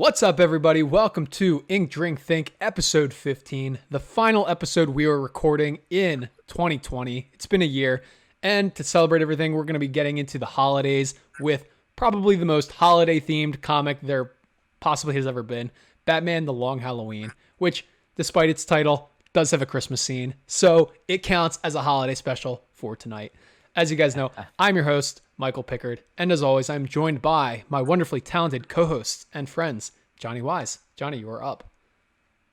What's up, everybody? Welcome to Ink Drink Think, episode 15, the final episode we are recording in 2020. It's been a year, and to celebrate everything, we're going to be getting into the holidays with probably the most holiday-themed comic there possibly has ever been, Batman: The Long Halloween, which, despite its title, does have a Christmas scene, so it counts as a holiday special for tonight. As you guys know, I'm your host, Michael Pickard, and as always, I'm joined by my wonderfully talented co-hosts and friends, Johnny Wise. Johnny, you are up.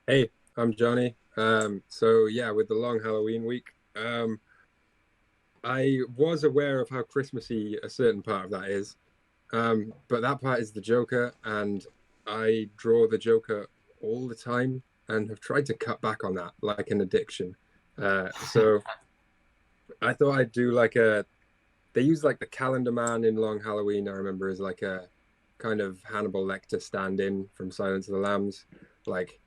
Hey, I'm Johnny. With the long Halloween week, I was aware of how Christmassy a certain part of that is, but that part is the Joker, and I draw the Joker all the time and have tried to cut back on that like an addiction. So I thought I'd do they use like the Calendar Man in Long Halloween, I remember, as like a kind of Hannibal Lecter stand-in from Silence of the Lambs. Like,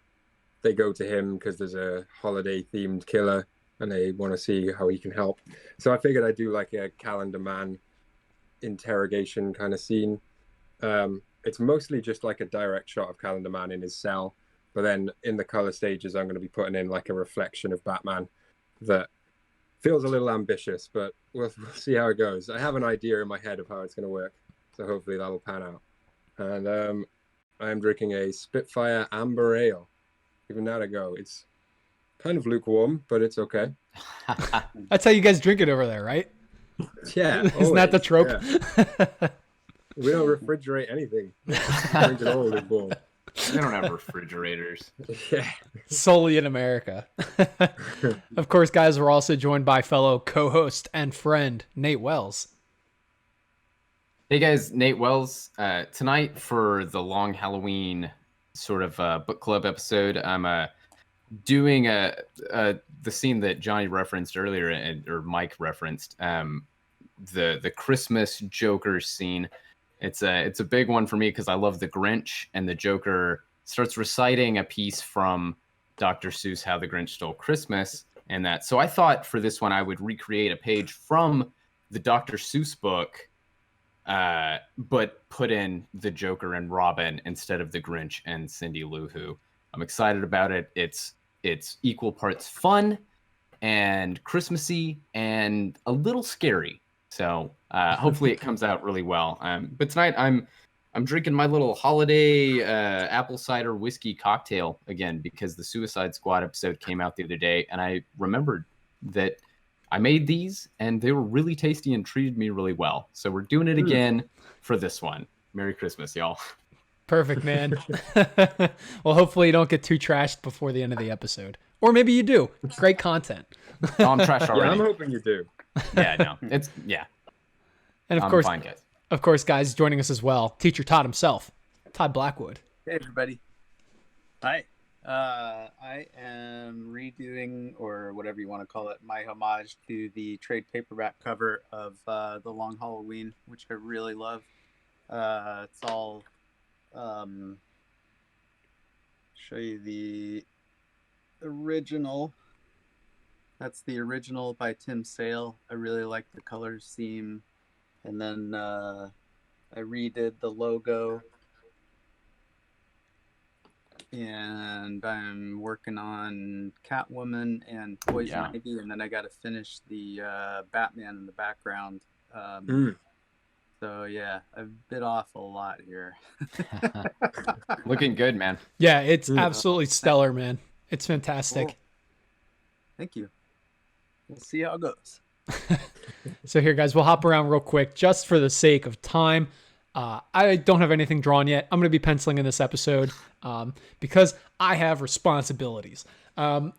they go to him because there's a holiday-themed killer and they want to see how he can help. So I figured I'd do like a Calendar Man interrogation kind of scene. It's mostly just like a direct shot of Calendar Man in his cell, but then in the color stages, I'm going to be putting in like a reflection of Batman that feels a little ambitious, but we'll see how it goes. I have an idea in my head of how it's going to work, so hopefully that'll pan out. And I'm drinking a Spitfire Amber Ale. Giving that a go. It's kind of lukewarm, but it's okay. That's how you guys drink it over there, right? Yeah. Isn't that the trope? Yeah. We don't refrigerate anything. Drink it all lukewarm. They don't have refrigerators. Yeah. Solely in America. Of course, guys, we're also joined by fellow co-host and friend, Nate Wells. Hey guys, Nate Wells. Tonight for the Long Halloween sort of book club episode, I'm doing the scene that Johnny referenced earlier, or Mike referenced, the Christmas Joker scene. It's a big one for me because I love the Grinch, and the Joker starts reciting a piece from Dr. Seuss' How the Grinch Stole Christmas, and that. So I thought for this one I would recreate a page from the Dr. Seuss book, but put in the Joker and Robin instead of the Grinch and Cindy Lou Who. I'm excited about it. It's equal parts fun and Christmassy and a little scary. So hopefully it comes out really well. But tonight I'm drinking my little holiday apple cider whiskey cocktail again because the Suicide Squad episode came out the other day, and I remembered that I made these and they were really tasty and treated me really well. So we're doing it again for this one. Merry Christmas, y'all. Perfect, man. Well, hopefully you don't get too trashed before the end of the episode. Or maybe you do. Great content. Oh, I'm trash already. Yeah, I'm hoping you do. Yeah, no. Yeah. And of course, fine, guys. Of course, guys, joining us as well, teacher Todd himself, Todd Blackwood. Hey, everybody. Hi. I am redoing, or whatever you want to call it, my homage to the trade paperback cover of The Long Halloween, which I really love. It's all... show you the original. That's the original by Tim Sale. I really like the color scheme. And then I redid the logo. And I'm working on Catwoman and Poison Ivy. And then I got to finish the Batman in the background. So, yeah, I've bit off a lot here. Looking good, man. Yeah, it's absolutely stellar, man. It's fantastic. Cool. Thank you. We'll see how it goes. So here, guys, we'll hop around real quick just for the sake of time. I don't have anything drawn yet. I'm going to be penciling in this episode because I have responsibilities. But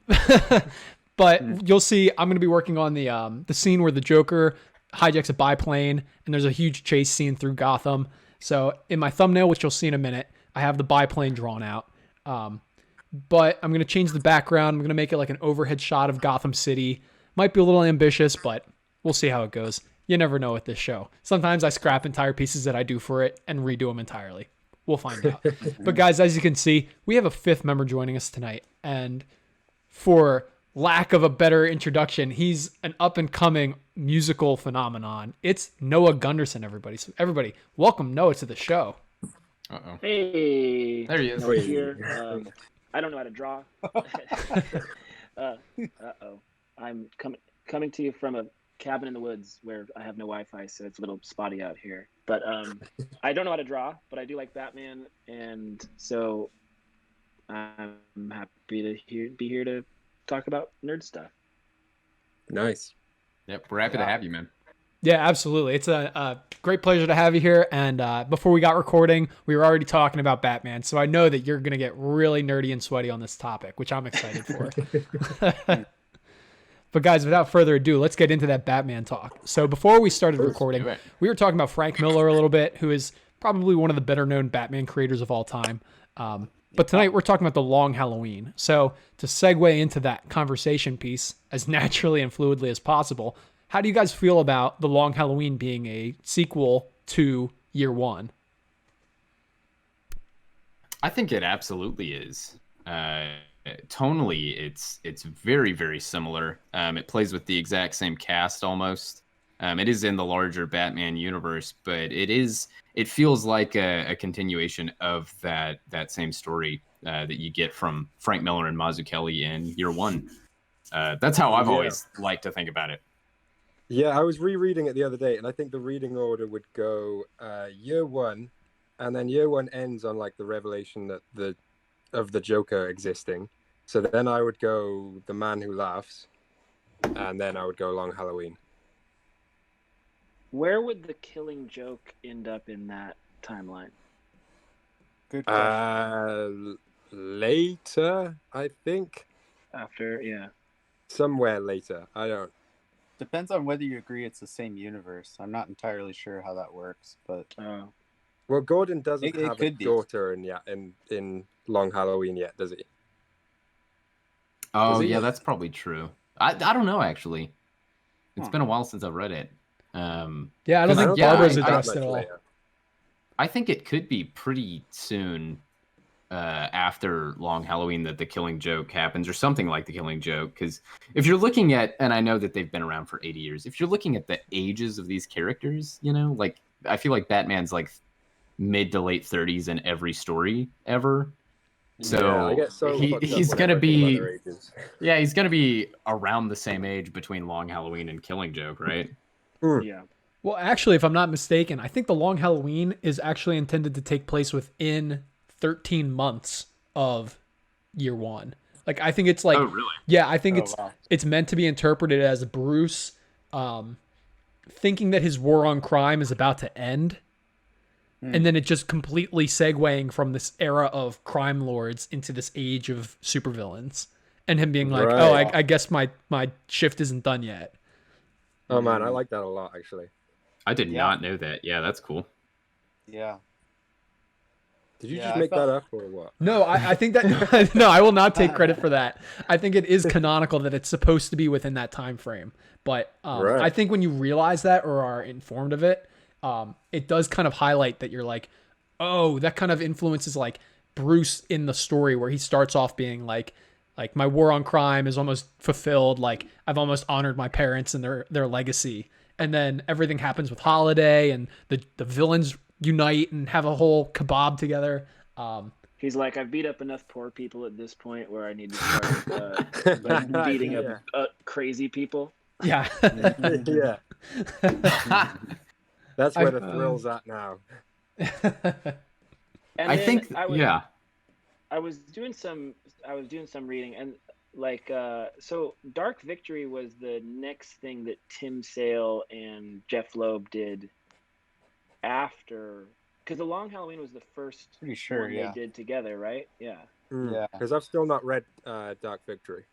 you'll see I'm going to be working on the scene where the Joker hijacks a biplane and there's a huge chase scene through Gotham. So in my thumbnail, which you'll see in a minute, I have the biplane drawn out. But I'm going to change the background. I'm going to make it like an overhead shot of Gotham City. Might be a little ambitious, but we'll see how it goes. You never know with this show. Sometimes I scrap entire pieces that I do for it and redo them entirely. We'll find out. But guys, as you can see, we have a fifth member joining us tonight. And for lack of a better introduction, he's an up-and-coming musical phenomenon. It's Noah Gundersen, everybody. So everybody, welcome Noah to the show. Uh-oh. Hey, There he is. Noah Hey. here. I don't know how to draw. Uh-oh. I'm coming to you from a cabin in the woods where I have no Wi-Fi, so it's a little spotty out here. But I don't know how to draw, but I do like Batman, and so I'm happy to be here to talk about nerd stuff. Nice. Yep, we're happy to have you, man. Yeah, absolutely. It's a great pleasure to have you here. And before we got recording, we were already talking about Batman. So I know that you're going to get really nerdy and sweaty on this topic, which I'm excited for. But guys, without further ado, let's get into that Batman talk. So before we started recording, do it. we were talking about Frank Miller a little bit, who is probably one of the better known Batman creators of all time. But tonight we're talking about the Long Halloween. So to segue into that conversation piece as naturally and fluidly as possible, how do you guys feel about the Long Halloween being a sequel to Year One? I think it absolutely is. Tonally, it's very, very similar. It plays with the exact same cast almost. It is in the larger Batman universe, but it feels like a continuation of that same story that you get from Frank Miller and Mazzucchelli in Year One. That's how I've always liked to think about it. Yeah, I was rereading it the other day, and I think the reading order would go Year One, and then Year One ends on like the revelation that the Joker existing. So then I would go The Man Who Laughs, and then I would go Long Halloween. Where would the Killing Joke end up in that timeline? Good question. Later, I think. After, yeah. Somewhere later. I don't. Depends on whether you agree it's the same universe. I'm not entirely sure how that works, but Well, Gordon doesn't It have a could be. daughter in Long Halloween yet, does he? Oh, Does he? yeah, that's probably true. I don't know, actually. It's Huh. been a while since I've read it. Yeah, I don't 'Cause think yeah, Barbara's I- addressed much at all. later. I think it could be pretty soon after Long Halloween that the Killing Joke happens, or something like the Killing Joke. Because if you're looking at, and I know that they've been around for 80 years, if you're looking at the ages of these characters, like I feel like Batman's like mid to late 30s in every story ever. So Yeah, I get so fucked up he's whenever gonna I think be about their ages. yeah, he's gonna be around the same age between Long Halloween and Killing Joke, right? Yeah. Well, actually, if I'm not mistaken, I think the Long Halloween is actually intended to take place within 13 months of Year One. Like, I think it's like, Oh, really? yeah, I think wow. it's meant to be interpreted as Bruce thinking that his war on crime is about to end. And then it just completely segueing from this era of crime lords into this age of supervillains. And him being like, Right. oh, I guess my shift isn't done yet. Oh man, I like that a lot actually. I did Yeah. not know that. Yeah, that's cool. Yeah. Did you Yeah, just I make felt- that up or what? No, I think that no, I will not take credit for that. I think it is canonical that it's supposed to be within that time frame. But Right. I think when you realize that or are informed of it, it does kind of highlight that you're like, oh, that kind of influences like Bruce in the story where he starts off being like my war on crime is almost fulfilled. Like I've almost honored my parents and their legacy. And then everything happens with Holiday and the villains unite and have a whole kebab together. He's like, I've beat up enough poor people at this point where I need to start like, beating Yeah. up crazy people. Yeah. Yeah, that's where I- the thrill's at now. And I then think yeah. I was doing some reading and like so Dark Victory was the next thing that Tim Sale and Jeff Loeb did after, because the Long Halloween was the first Pretty sure, one yeah. they did together, right? Yeah. Yeah. Because I've still not read Dark Victory.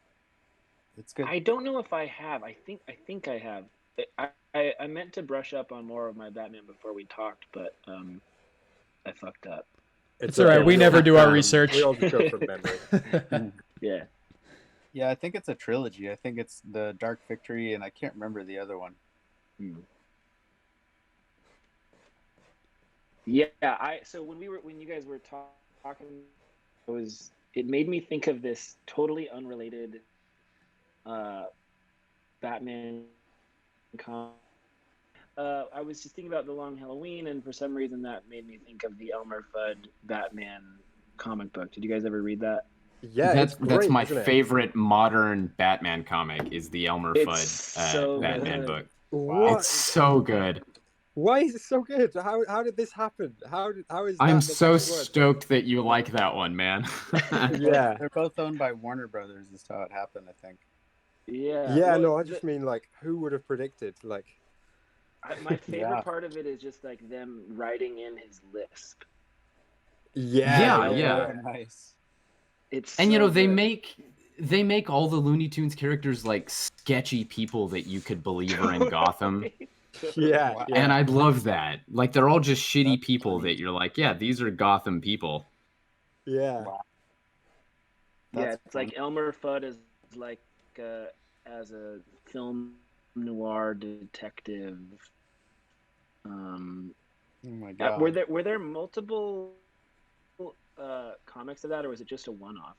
It's good. I don't know if I have. I think I have. I meant to brush up on more of my Batman before we talked, but I fucked up. It's all right. We never do our research. We all just go from memory. Yeah. Yeah, I think it's a trilogy. I think it's the Dark Victory, and I can't remember the other one. Yeah, so when you guys were talking, it made me think of this totally unrelated Batman I was just thinking about the Long Halloween, and for some reason that made me think of the Elmer Fudd Batman comic book. Did you guys ever read that? Yeah, it's That's great, my isn't it? favorite modern Batman comic is the Elmer It's Fudd so Batman good. book. What? It's so good. Why is it so good? How did this happen? How is that I'm the so best one? stoked that you like that one, man. Yeah. They're both owned by Warner Brothers. Is how it happened, I think. Yeah. Yeah, well, no, I just mean like who would have predicted? Like, my favorite Yeah. part of it is just like them writing in his lisp. Yeah, I yeah. love Oh, nice. It's And you so know, they good. make all the Looney Tunes characters like sketchy people that you could believe are in Gotham. yeah, Wow. And yeah, I love that. Like they're all just shitty That's people funny. that you're like, yeah, these are Gotham people. yeah, Wow. Yeah, That's it's like Elmer Fudd is like as a film noir detective. Oh my Were god. there multiple comics of that, or was it just a one-off?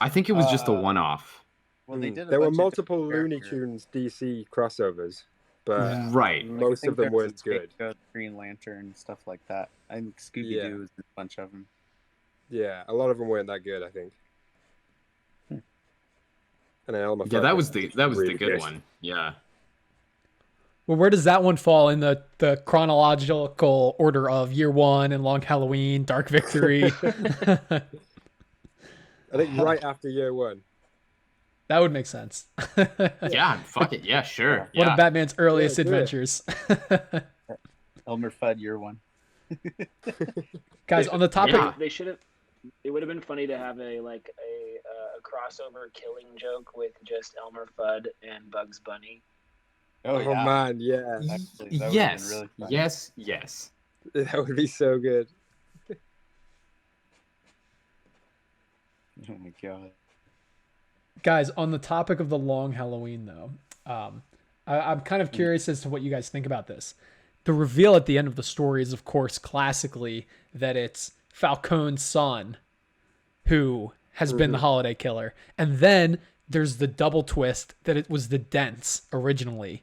I think it was just a Uh, one-off. well, they did a There were bunch of multiple different Looney characters. Tunes DC crossovers, but Yeah. Right. Like, I most of think them there's a weren't good. Scapegoat, Green Lantern, stuff like that. I think Scooby Yeah. Doo is a bunch of them. Yeah, a lot of them weren't that good, I think. Hmm. And then Elmer Yeah, Fudd that was the really good one. Yeah. Well, where does that one fall in the chronological order of Year One and Long Halloween, Dark Victory? I think right after year one. That would make sense. Yeah, fuck it. Yeah, sure. One Yeah. of Batman's earliest do it. adventures. Elmer Fudd, year one. Guys, on the topic, Yeah. They should have. It would have been funny to have a crossover Killing Joke with just Elmer Fudd and Bugs Bunny. Oh, Oh yeah. man, yeah, Actually, that would've Yes. been really fun. Yes, yes. that would be so good. Oh my god. guys, on the topic of the Long Halloween, though, I'm kind of curious as to what you guys think about this. The reveal at the end of the story is, of course, classically that it's Falcone's son who has been the holiday killer. And then there's the double twist that it was the Dents originally,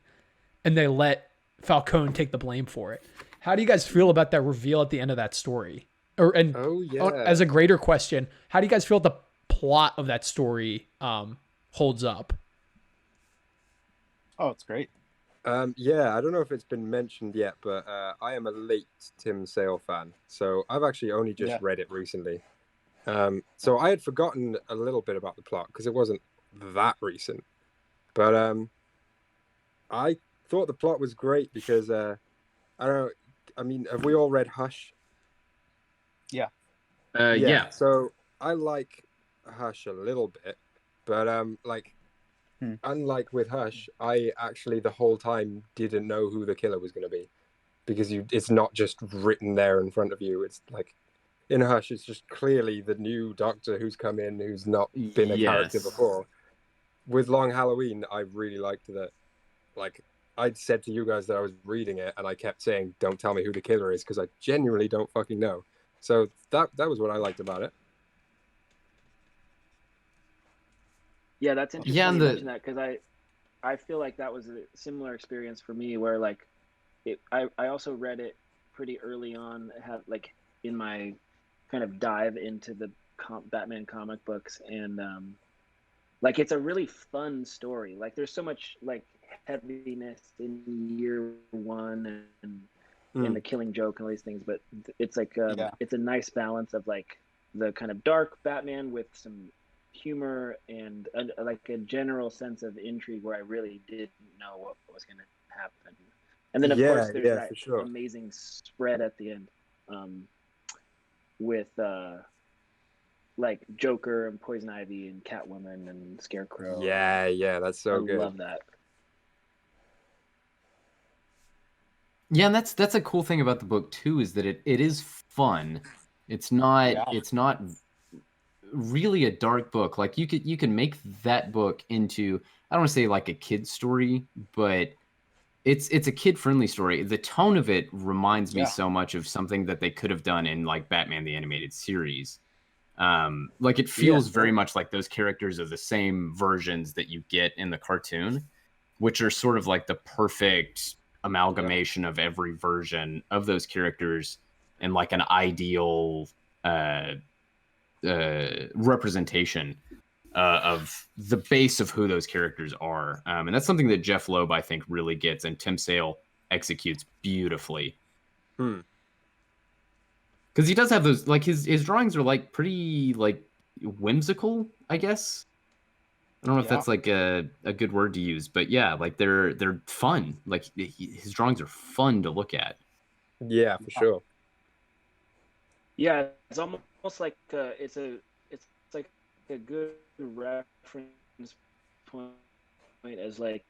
and they let Falcone take the blame for it. How do you guys feel about that reveal at the end of that story? Oh yeah. As a greater question, how do you guys feel the plot of that story holds up? Oh, it's great. Yeah, I don't know if it's been mentioned yet, but I am a late Tim Sale fan, so I've actually only just read it recently. So I had forgotten a little bit about the plot because it wasn't that recent, but I thought the plot was great because I don't know. I mean, have we all read Hush? Yeah. So I like Hush a little bit, but unlike with Hush, I actually the whole time didn't know who the killer was going to be, because it's not just written there in front of you. It's like in Hush, it's just clearly the new Doctor who's come in, who's not been a character Yes. before. With Long Halloween, I really liked that. Like I'd said to you guys that I was reading it, and I kept saying, "Don't tell me who the killer is," because I genuinely don't fucking know. So that was what I liked about it. Yeah, that's interesting Yeah, you and the- mention that, because I feel like that was a similar experience for me, where like I also read it pretty early on, like in my kind of dive into the Batman comic books, and like it's a really fun story. Like there's so much like heaviness in year one and in the Killing Joke and all these things, but it's like it's a nice balance of like the kind of dark Batman with some humor and like a general sense of intrigue where I really didn't know what was going to happen. And then of course there's that for sure. amazing spread at the end with like Joker and Poison Ivy and Catwoman and Scarecrow. Yeah, that's so good. I love that. Yeah, and that's a cool thing about the book too, is that it is fun. It's not really a dark book. Like you can make that book into, I don't want to say like a kid's story, but it's a kid friendly story. The tone of it reminds me so much of something that they could have done in like Batman the Animated Series. Like it feels very much like those characters are the same versions that you get in the cartoon, which are sort of like the perfect amalgamation of every version of those characters and like an ideal representation of the base of who those characters are. And that's something that Jeff Loeb, I think, really gets, and Tim Sale executes beautifully. Because he does have those, like his drawings are like pretty like whimsical, I guess. I don't know if that's like a good word to use, but yeah, like they're fun. Like his drawings are fun to look at. Yeah, for sure. Yeah, it's almost like it's like a good reference point as like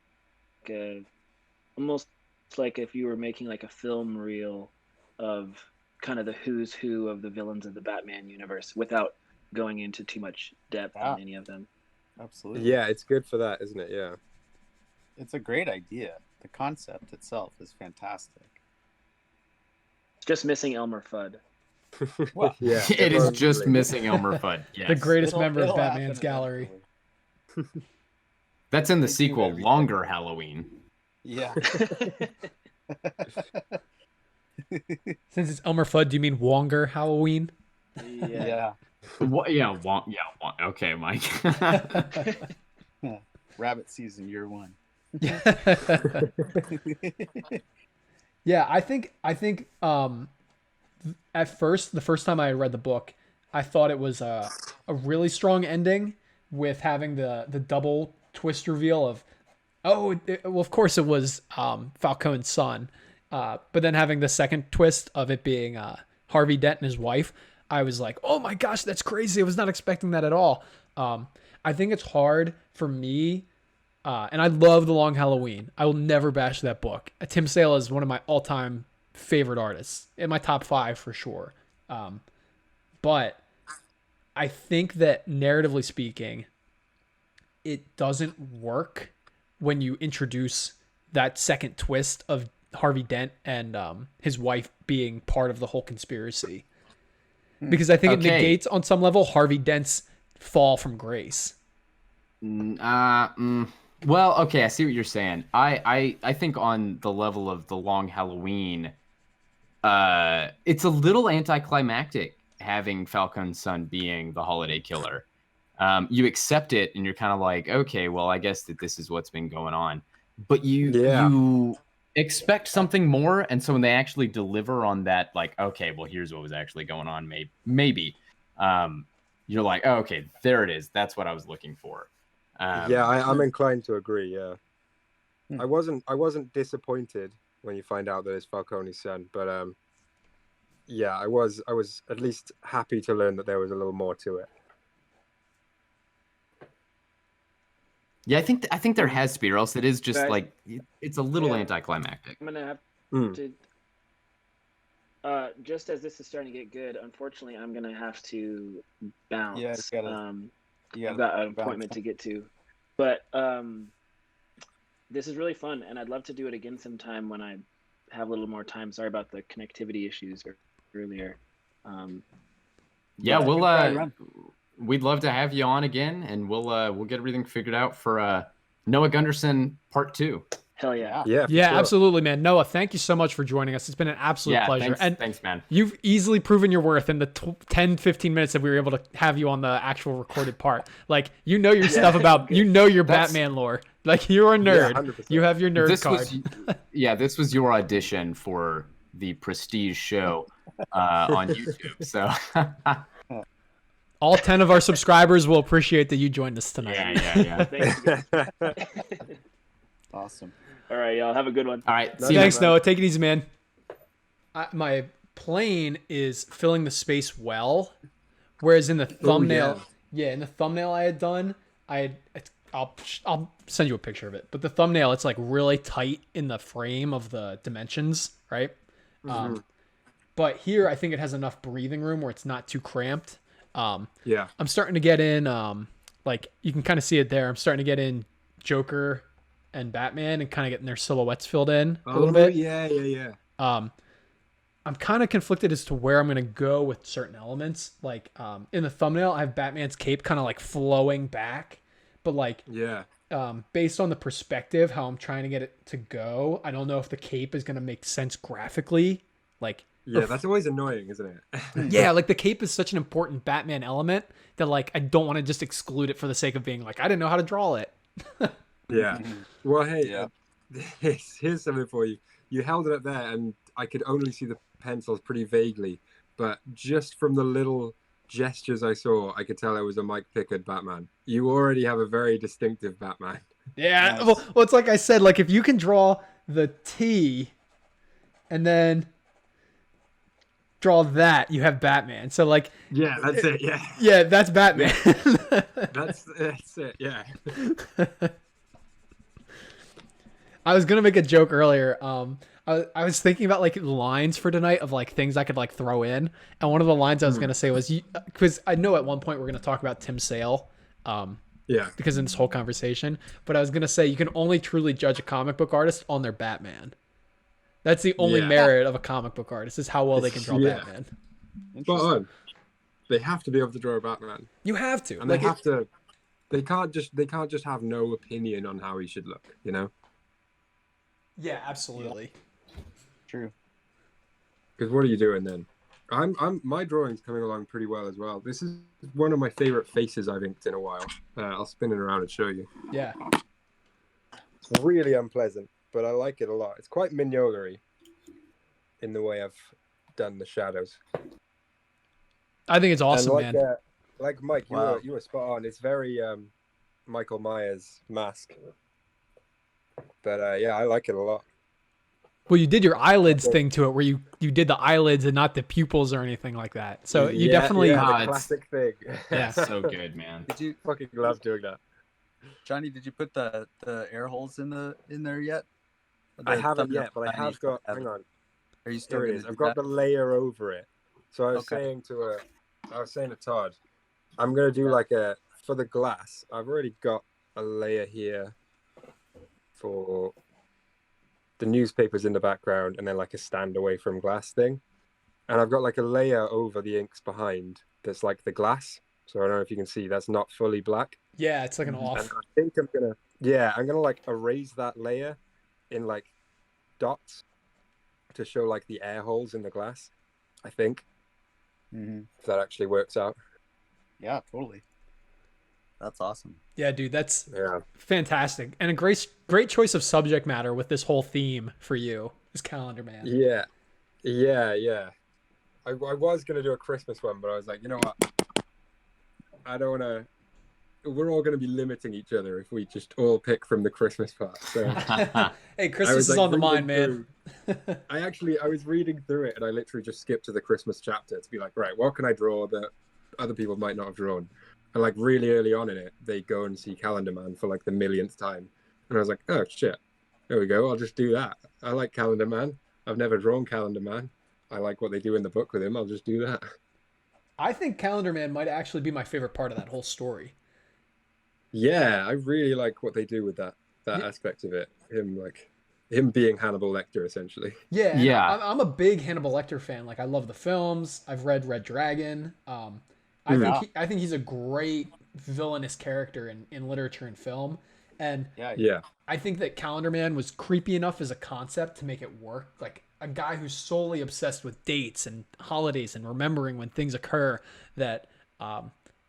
almost like if you were making like a film reel of kind of the who's who of the villains of the Batman universe without going into too much depth on any of them. Absolutely. Yeah, it's good for that, isn't it? Yeah. It's a great idea. The concept itself is fantastic. It's just missing Elmer Fudd. Well, Yeah, It is just missing Elmer Fudd. Yes. The greatest member of It'll Batman's happen gallery. eventually. That's in the They do sequel, everything. Longer Halloween. Yeah. Since it's Elmer Fudd, do you mean Wonger Halloween? Yeah. What? Yeah. Okay, Mike. Rabbit season year 1. Yeah, I think at first, the first time I read the book, I thought it was a really strong ending with having the double twist reveal of, well, of course it was Falcone's son, but then having the second twist of it being Harvey Dent and his wife, I was like, oh my gosh, that's crazy. I was not expecting that at all. I think it's hard for me, and I love The Long Halloween. I will never bash that book. Tim Sale is one of my all-time favorite artists, in my top 5 for sure. But I think that narratively speaking, it doesn't work when you introduce that second twist of Harvey Dent and his wife being part of the whole conspiracy. Because I think it negates on some level Harvey Dent's fall from grace. Well, okay, I see what you're saying. I think on the level of The Long Halloween, it's a little anticlimactic having Falcone's son being the holiday killer. You accept it and you're kind of like, okay, well, I guess that this is what's been going on. But you expect something more, and so when they actually deliver on that, like, okay, well, here's what was actually going on, maybe, you're like, oh, okay, there it is. That's what I was looking for. Yeah, I'm inclined to agree. Yeah, I wasn't disappointed when you find out that it's Falcone's son, but yeah, I was at least happy to learn that there was a little more to it. Yeah, I think there has to be, or else it is just Guys, like it's a little anticlimactic. I'm gonna have to. Just as this is starting to get good, unfortunately, I'm gonna have to bounce. Yeah, I've got an appointment to get to, but this is really fun, and I'd love to do it again sometime when I have a little more time. Sorry about the connectivity issues earlier. Yeah, run. we'd love to have you on again, and we'll get everything figured out for Noah Gundersen Part 2. Hell yeah. Yeah, for Yeah, sure. absolutely, man. Noah, thank you so much for joining us. It's been an absolute pleasure. Thanks, man. You've easily proven your worth in the 10, 15 minutes that we were able to have you on the actual recorded part. Like, you know your stuff about, you know your Batman lore. Like, you're a nerd. 100%. You have your nerd card. This was your audition for the Prestige show on YouTube. So All 10 of our subscribers will appreciate that you joined us tonight. yeah. Thanks, guys. Awesome. All right, y'all. Have a good one. All right, see you Thanks, next. Noah. Take it easy, man. My plane is filling the space well, whereas in the thumbnail, in the thumbnail I had done, I'll send you a picture of it. But the thumbnail, it's like really tight in the frame of the dimensions, right? But here, I think it has enough breathing room where it's not too cramped. Yeah. I'm starting to get in, like you can kind of see it there. I'm starting to get in Joker and Batman and kind of getting their silhouettes filled in a little bit. Yeah. I'm kind of conflicted as to where I'm going to go with certain elements. Like in the thumbnail, I have Batman's cape kind of like flowing back, but like based on the perspective, how I'm trying to get it to go, I don't know if the cape is going to make sense graphically. Like, Yeah, that's always annoying, isn't it? yeah, like the cape is such an important Batman element that like I don't want to just exclude it for the sake of being like I didn't know how to draw it. Yeah. Well, hey, Yeah. here's something for you. You held it up there, and I could only see the pencils pretty vaguely, but just from the little gestures I saw, I could tell it was a Mike Pickard Batman. You already have a very distinctive Batman. Yeah, Nice. well, it's like I said, like if you can draw the T and then draw that, you have Batman. So like, Yeah, that's it. Yeah, yeah, that's Batman. that's it. Yeah. I was gonna make a joke earlier. I was thinking about like lines for tonight of like things I could like throw in, and one of the lines I was gonna say was because I know at one point we're gonna talk about Tim Sale, Yeah. because in this whole conversation, but I was gonna say you can only truly judge a comic book artist on their Batman. That's the only Yeah. merit of a comic book artist is how well they can draw Yeah. Batman. Spot on. They have to be able to draw a Batman, You have to. and Like they have to. They can't just have no opinion on how he should look. You know. yeah, absolutely. True. Because what are you doing then? My drawing's coming along pretty well as well. This is one of my favorite faces I've inked in a while. I'll spin it around and show you. Yeah. It's really unpleasant, but I like it a lot. It's quite mignolery in the way I've done the shadows. I think it's awesome, and man. like Mike, Wow. you were spot on. It's very Michael Myers mask. But yeah, I like it a lot. Well, you did your eyelids thing to it where you did the eyelids and not the pupils or anything like that. So you definitely yeah, Ah, the it's- classic thing. Yeah. So good, man. Did you, Fucking love doing that. Johnny? Did you put the air holes in there yet? I The haven't thumbnail yet, but I design have you still got. have Hang it. on. Are you still Here it gonna is. do I've got that? the layer over it. So I was Okay. saying to Todd, I'm gonna do like for the glass. I've already got a layer here for the newspapers in the background, and then like a stand away from glass thing. And I've got like a layer over the inks behind that's like the glass. So I don't know if you can see that's not fully black. yeah, it's like an Mhm. off. And I think I'm gonna like erase that layer in like dots to show like the air holes in the glass. I think Mhm. if that actually works out. Yeah, totally. That's awesome. Yeah, dude, that's Yeah. fantastic and a great choice of subject matter with this whole theme for you is Calendar Man. Yeah. I was gonna do a Christmas one, but I was like, you know what? I don't wanna. We're all gonna be limiting each other if we just all pick from the Christmas part. So Hey, I Christmas was, is like, on the mind, reading man. through- I was reading through it, and I literally just skipped to the Christmas chapter to be like, right, what can I draw that other people might not have drawn? And like really early on in it, they go and see Calendar Man for like the millionth time, and I was like, oh shit, there we go. I'll just do that. I like Calendar Man. I've never drawn Calendar Man. I like what they do in the book with him. I'll just do that. I think Calendar Man might actually be my favorite part of that whole story. Yeah, I really like what they do with that Yeah. aspect of it. Him being Hannibal Lecter, essentially. Yeah, and Yeah. I'm a big Hannibal Lecter fan. Like I love the films. I've read Red Dragon. I think he's a great villainous character in literature and film. And Yeah. Yeah, I think that Calendar Man was creepy enough as a concept to make it work. Like a guy who's solely obsessed with dates and holidays and remembering when things occur that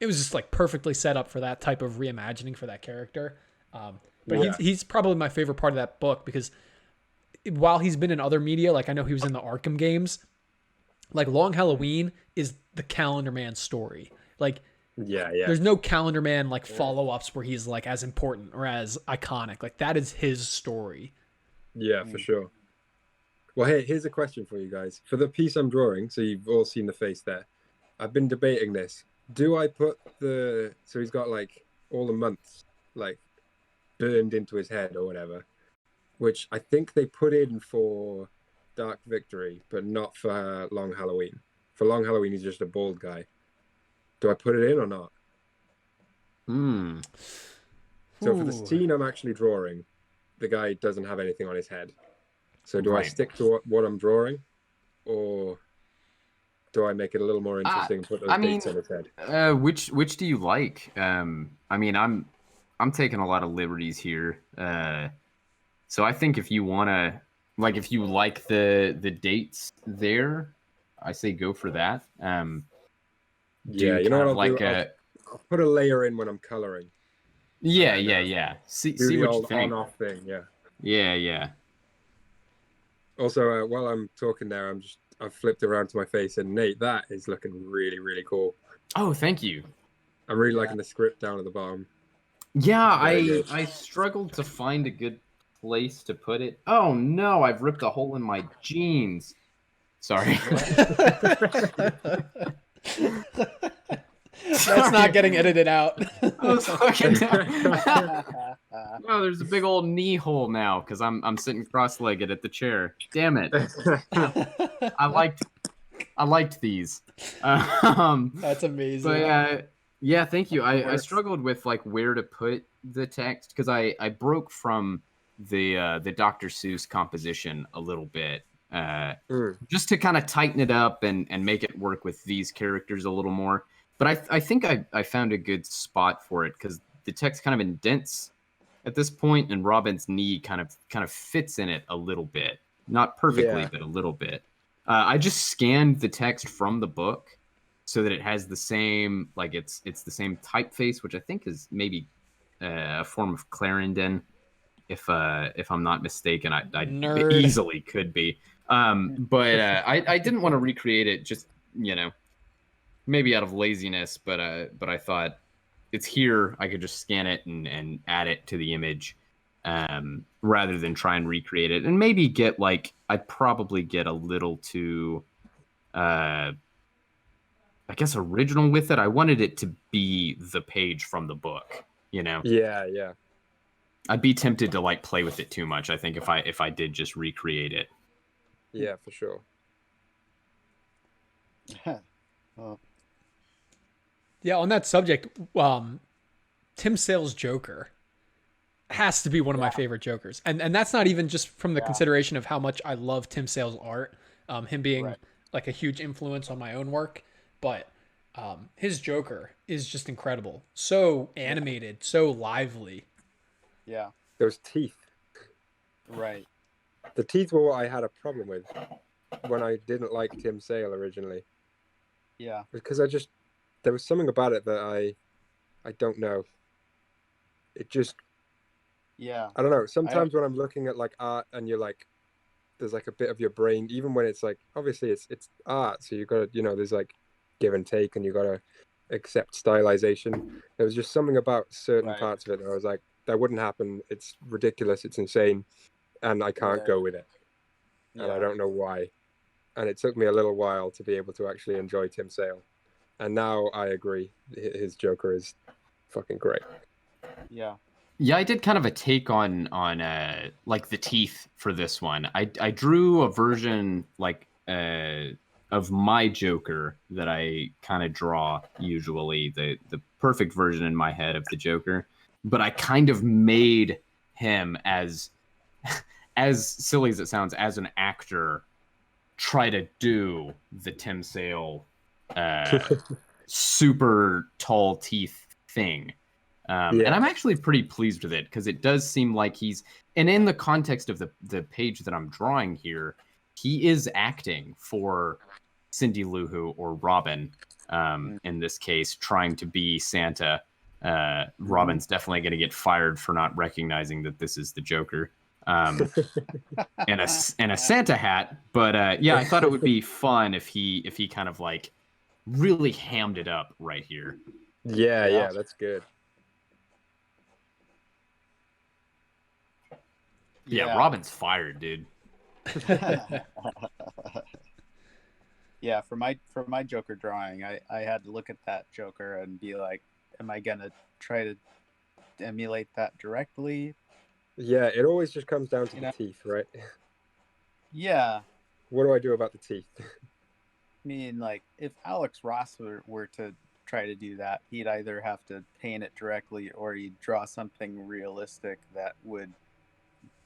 it was just like perfectly set up for that type of reimagining for that character. But Yeah. he's probably my favorite part of that book because while he's been in other media, like I know he was in the Arkham games, like Long Halloween is the Calendar Man story. Like yeah. there's no Calendar Man like follow-ups where he's like as important or as iconic. Like that is his story. Yeah, for sure. Well, hey, here's a question for you guys. For the piece I'm drawing, so you've all seen the face there. I've been debating this. Do I put so he's got like all the months like burned into his head or whatever, which I think they put in for Dark Victory, but not for Long Halloween. For Long Halloween, he's just a bald guy. Do I put it in or not? Hmm. So for the Ooh. scene I'm actually drawing, the guy doesn't have anything on his head. So do I Right. stick to what I'm drawing, or do I make it a little more interesting and put those I mean, dates on his head? Which do you like? I mean, I'm I'm taking a lot of liberties here. So I think if you wanna, like, if you like the dates there, I say go for that. Yeah, you know kind what of I'll like do? I'll put a layer in when I'm coloring. yeah, And, yeah. do See the what you old think. on-off thing. Yeah. Yeah. Also, while I'm talking there, I've flipped around to my face, and Nate, that is looking really, really cool. Oh, thank you. I'm really liking the script down at the bottom. Yeah, Very good. I struggled to find a good place to put it. Oh no, I've ripped a hole in my jeans. Sorry. That's not getting edited out. I was looking down. Oh, there's a big old knee hole now because I'm sitting cross-legged at the chair. Damn it! I liked these. That's amazing. But yeah, thank you. I struggled with like where to put the text because I broke from the Dr. Seuss composition a little bit. Just to kind of tighten it up and make it work with these characters a little more. But I think I found a good spot for it because the text kind of indents at this point, and Robin's knee kind of fits in it a little bit, not perfectly, but a little bit. I just scanned the text from the book so that it has the same, like it's the same typeface, which I think is maybe a form of Clarendon, if I'm not mistaken. I Nerd. easily could be. But I didn't want to recreate it, just maybe out of laziness. But I thought it's here. I could just scan it and add it to the image, rather than try and recreate it. And maybe get I'd probably get a little too, I guess, original with it. I wanted it to be the page from the book. Yeah. I'd be tempted to play with it too much, I think, if I did just recreate it. Yeah, for sure. Yeah, on that subject, Tim Sale's Joker has to be one of my favorite Jokers. And that's not even just from the consideration of how much I love Tim Sale's art, him being like a huge influence on my own work, but his Joker is just incredible. So animated, so lively. Yeah. Those teeth. Right. The teeth were what I had a problem with when I didn't like Tim Sale originally. Yeah. Because there was something about it that I don't know. It just, Yeah. I don't know. Sometimes when I'm looking at art and you're there's a bit of your brain, even when it's obviously it's art, so you got to, there's give and take, and you got to accept stylization. There was just something about certain parts of it that I was like, that wouldn't happen. It's ridiculous. It's insane. And I can't go with it. And I don't know why. And it took me a little while to be able to actually enjoy Tim Sale. And now I agree. His Joker is fucking great. Yeah. Yeah, I did kind of a take on the teeth for this one. I drew a version of my Joker that I kind of draw usually, the perfect version in my head of the Joker, but I kind of made him as silly as it sounds, as an actor, try to do the Tim Sale super tall teeth thing. And I'm actually pretty pleased with it because it does seem like and in the context of the page that I'm drawing here, he is acting for Cindy Lou Who or Robin, in this case, trying to be Santa. Robin's definitely going to get fired for not recognizing that this is the Joker. And a Santa hat, but I thought it would be fun if he kind of really hammed it up right here. Yeah, that's good. Yeah, Robin's fired, dude. Yeah, for my Joker drawing, I had to look at that Joker and be like, am I gonna try to emulate that directly? Yeah, it always just comes down to the teeth, right? Yeah. What do I do about the teeth? I mean, if Alex Ross were to try to do that, he'd either have to paint it directly or he'd draw something realistic that would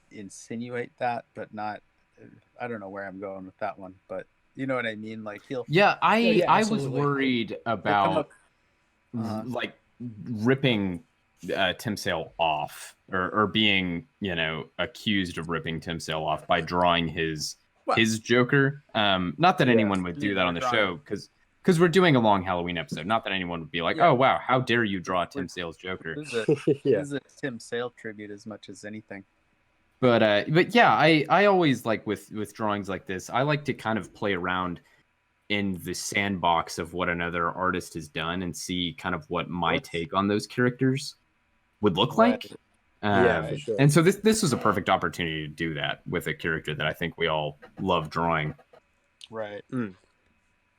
insinuate that, but not. I don't know where I'm going with that one, but you know what I mean. I was worried about ripping Tim Sale off, or being, you know, accused of ripping Tim Sale off by drawing his Joker. Not that anyone would do that on the show, because we're doing a long Halloween episode. Not that anyone would be like, oh wow, how dare you draw Tim Sale's Joker? This is a Tim Sale tribute as much as anything. But yeah, I always like with drawings like this, I like to kind of play around in the sandbox of what another artist has done and see kind of what my take on those characters would look like. Yeah, for sure. And so this was a perfect opportunity to do that with a character that I think we all love drawing. Right.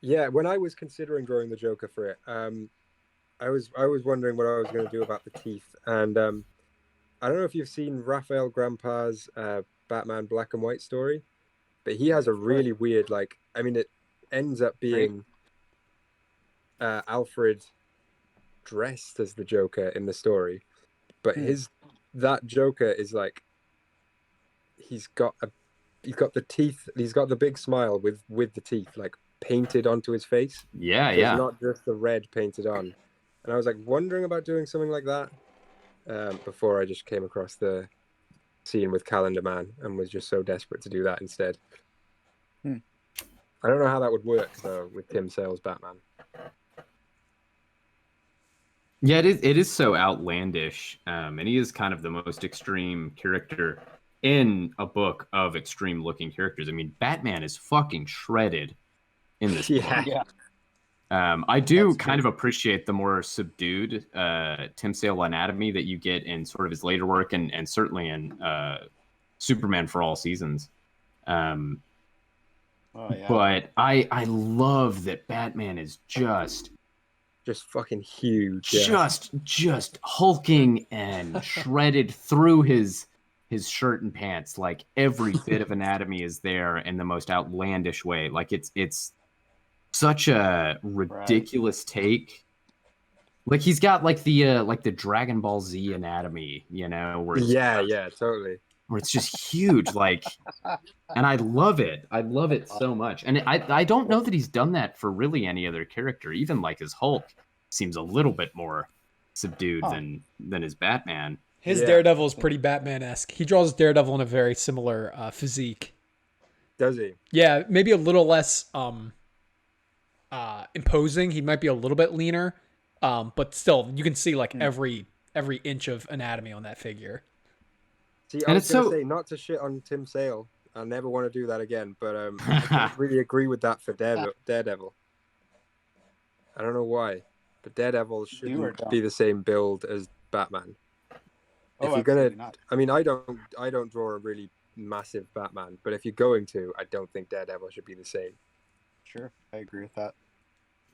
Yeah, when I was considering drawing the Joker for it, I was wondering what I was going to do about the teeth, and I don't know if you've seen Raphael Grandpa's Batman Black and White story, but he has a really weird, like, I mean, it ends up being Alfred dressed as the Joker in the story, but that Joker is like, he's got the teeth, he's got the big smile with the teeth like painted onto his face. Yeah, so yeah. it's not just the red painted on. And I was like wondering about doing something like that before I just came across the scene with Calendar Man and was just so desperate to do that instead. I don't know how that would work though with Tim Sale's Batman. Yeah, it is so outlandish, and he is kind of the most extreme character in a book of extreme looking characters. I mean, Batman is fucking shredded in this book. Yeah. I do kind of appreciate the more subdued Tim Sale anatomy that you get in sort of his later work, and certainly in Superman for All Seasons. But I love that Batman is just fucking huge. Yeah. Just hulking and shredded through his shirt and pants. Like every bit of anatomy is there in the most outlandish way. Like it's such a ridiculous take. Like he's got like the Dragon Ball Z anatomy, you know, where totally. Where it's just huge, like, and I love it. I love it so much. And I don't know that he's done that for really any other character. Even like his Hulk seems a little bit more subdued than his Batman. His Daredevil is pretty Batman-esque. He draws Daredevil in a very similar physique. Does he? Yeah, maybe a little less imposing. He might be a little bit leaner, but still, you can see like every inch of anatomy on that figure. See, I was going to say, not to shit on Tim Sale. I never want to do that again, but I don't really agree with that for Daredevil. I don't know why, but Daredevil shouldn't be the same build as Batman. If you're gonna, I mean, I don't draw a really massive Batman, but if you're going to, I don't think Daredevil should be the same. Sure, I agree with that.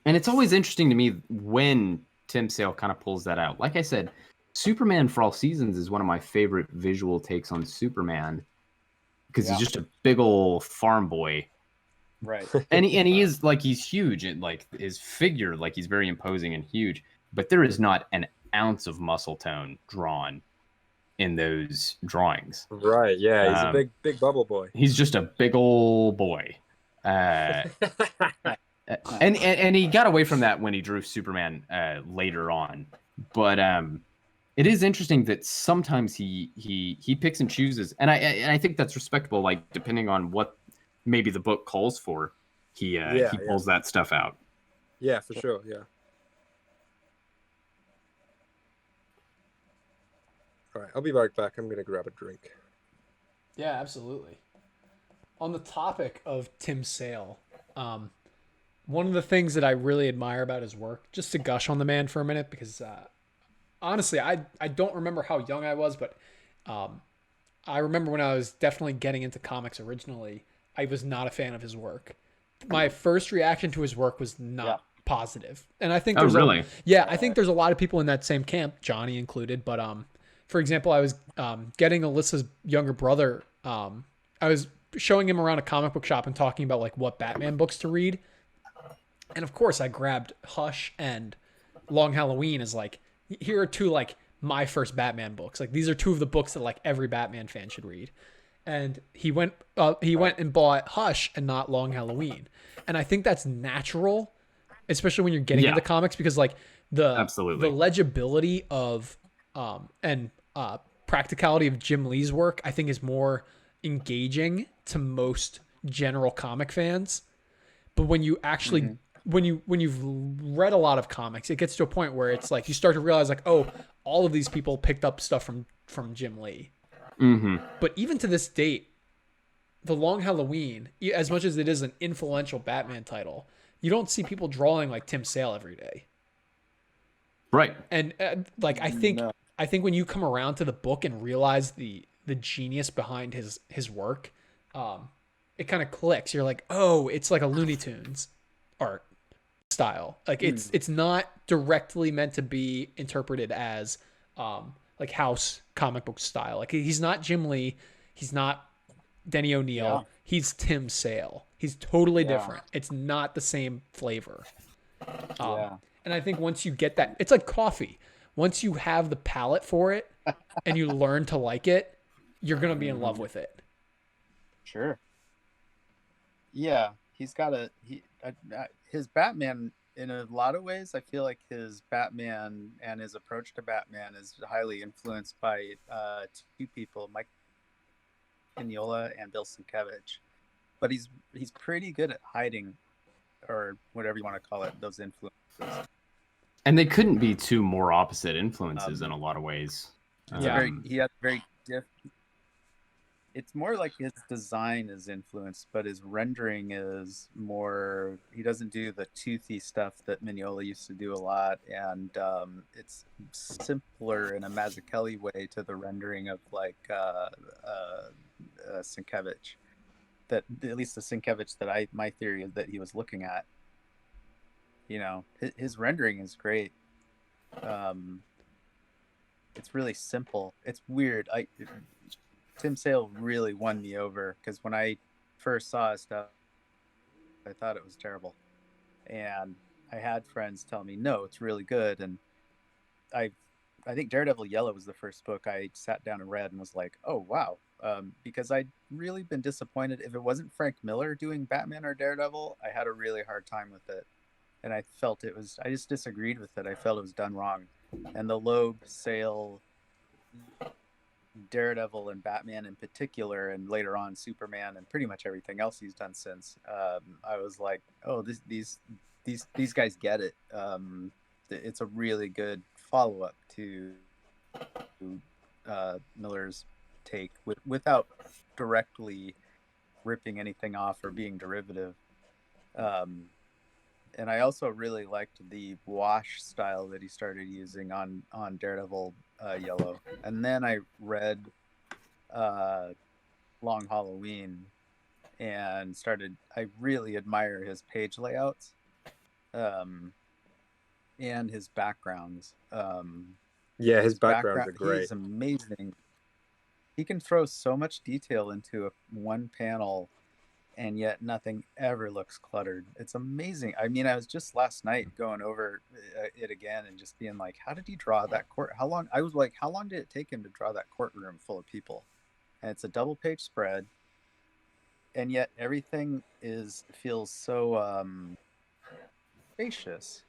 And it's always interesting to me when Tim Sale kind of pulls that out. Like I said, Superman for All Seasons is one of my favorite visual takes on Superman because he's just a big old farm boy. Right. And he is like, he's huge, and like his figure, like he's very imposing and huge, but there is not an ounce of muscle tone drawn in those drawings. Right. Yeah. He's a big bubble boy. He's just a big old boy. And he got away from that when he drew Superman later on. But it is interesting that sometimes he picks and chooses, and I think that's respectable. Like depending on what maybe the book calls for, he pulls that stuff out. Yeah, for sure. Yeah. All right, I'll be right back. I'm gonna grab a drink. Yeah, absolutely. On the topic of Tim Sale, one of the things that I really admire about his work, just to gush on the man for a minute, because honestly, I don't remember how young I was, but I remember when I was definitely getting into comics originally, I was not a fan of his work. My first reaction to his work was not positive. And I think there's I think there's a lot of people in that same camp, Johnny included, but for example, I was getting Alyssa's younger brother, I was showing him around a comic book shop and talking about like what Batman books to read. And of course I grabbed Hush and Long Halloween as like, here are two like my first Batman books. Like these are two of the books that like every Batman fan should read. And he went and bought Hush and not Long Halloween. And I think that's natural, especially when you're getting into comics, because like the legibility of and practicality of Jim Lee's work, I think, is more engaging to most general comic fans. But when you actually when you've read a lot of comics, it gets to a point where it's like you start to realize like, oh, all of these people picked up stuff from Jim Lee. But even to this date, The Long Halloween, as much as it is an influential Batman title, you don't see people drawing like Tim Sale every day. Right. And like I think when you come around to the book and realize the genius behind his work, it kind of clicks. You're like, oh, it's like a Looney Tunes art style. Like it's not directly meant to be interpreted as like house comic book style. Like he's not Jim Lee, he's not Denny O'Neil, he's Tim Sale. He's totally different. It's not the same flavor. And I think once you get that, it's like coffee. Once you have the palate for it and you learn to like it, you're going to be in love with it. Sure. Yeah, he's got his Batman, in a lot of ways, I feel like his Batman and his approach to Batman is highly influenced by two people, Mike Mignola and Bill Sienkiewicz. But he's pretty good at hiding, or whatever you want to call it, those influences. And they couldn't be two more opposite influences in a lot of ways. He had very different. It's more like his design is influenced, but his rendering is more. He doesn't do the toothy stuff that Mignola used to do a lot, and it's simpler in a Mazzucchelli way to the rendering of like Sienkiewicz. That at least the Sienkiewicz that my theory is that he was looking at. You know, his rendering is great. It's really simple. It's weird. Tim Sale really won me over because when I first saw his stuff, I thought it was terrible, and I had friends tell me, "No, it's really good." And I think Daredevil Yellow was the first book I sat down and read and was like, "Oh wow," because I'd really been disappointed. If it wasn't Frank Miller doing Batman or Daredevil, I had a really hard time with it. And I felt I just disagreed with it. I felt it was done wrong. And the Loeb, Sale, Daredevil, and Batman in particular, and later on Superman, and pretty much everything else he's done since, I was like, oh, these guys get it. It's a really good follow-up to Miller's take without directly ripping anything off or being derivative. And I also really liked the wash style that he started using on Daredevil Yellow. And then I read Long Halloween and I really admire his page layouts and his backgrounds. His backgrounds are great. He's amazing. He can throw so much detail into one panel, and yet nothing ever looks cluttered. It's amazing. I mean, I was just last night going over it again and just being like, how did he draw that court? How long did it take him to draw that courtroom full of people? And it's a double page spread, and yet everything feels so spacious.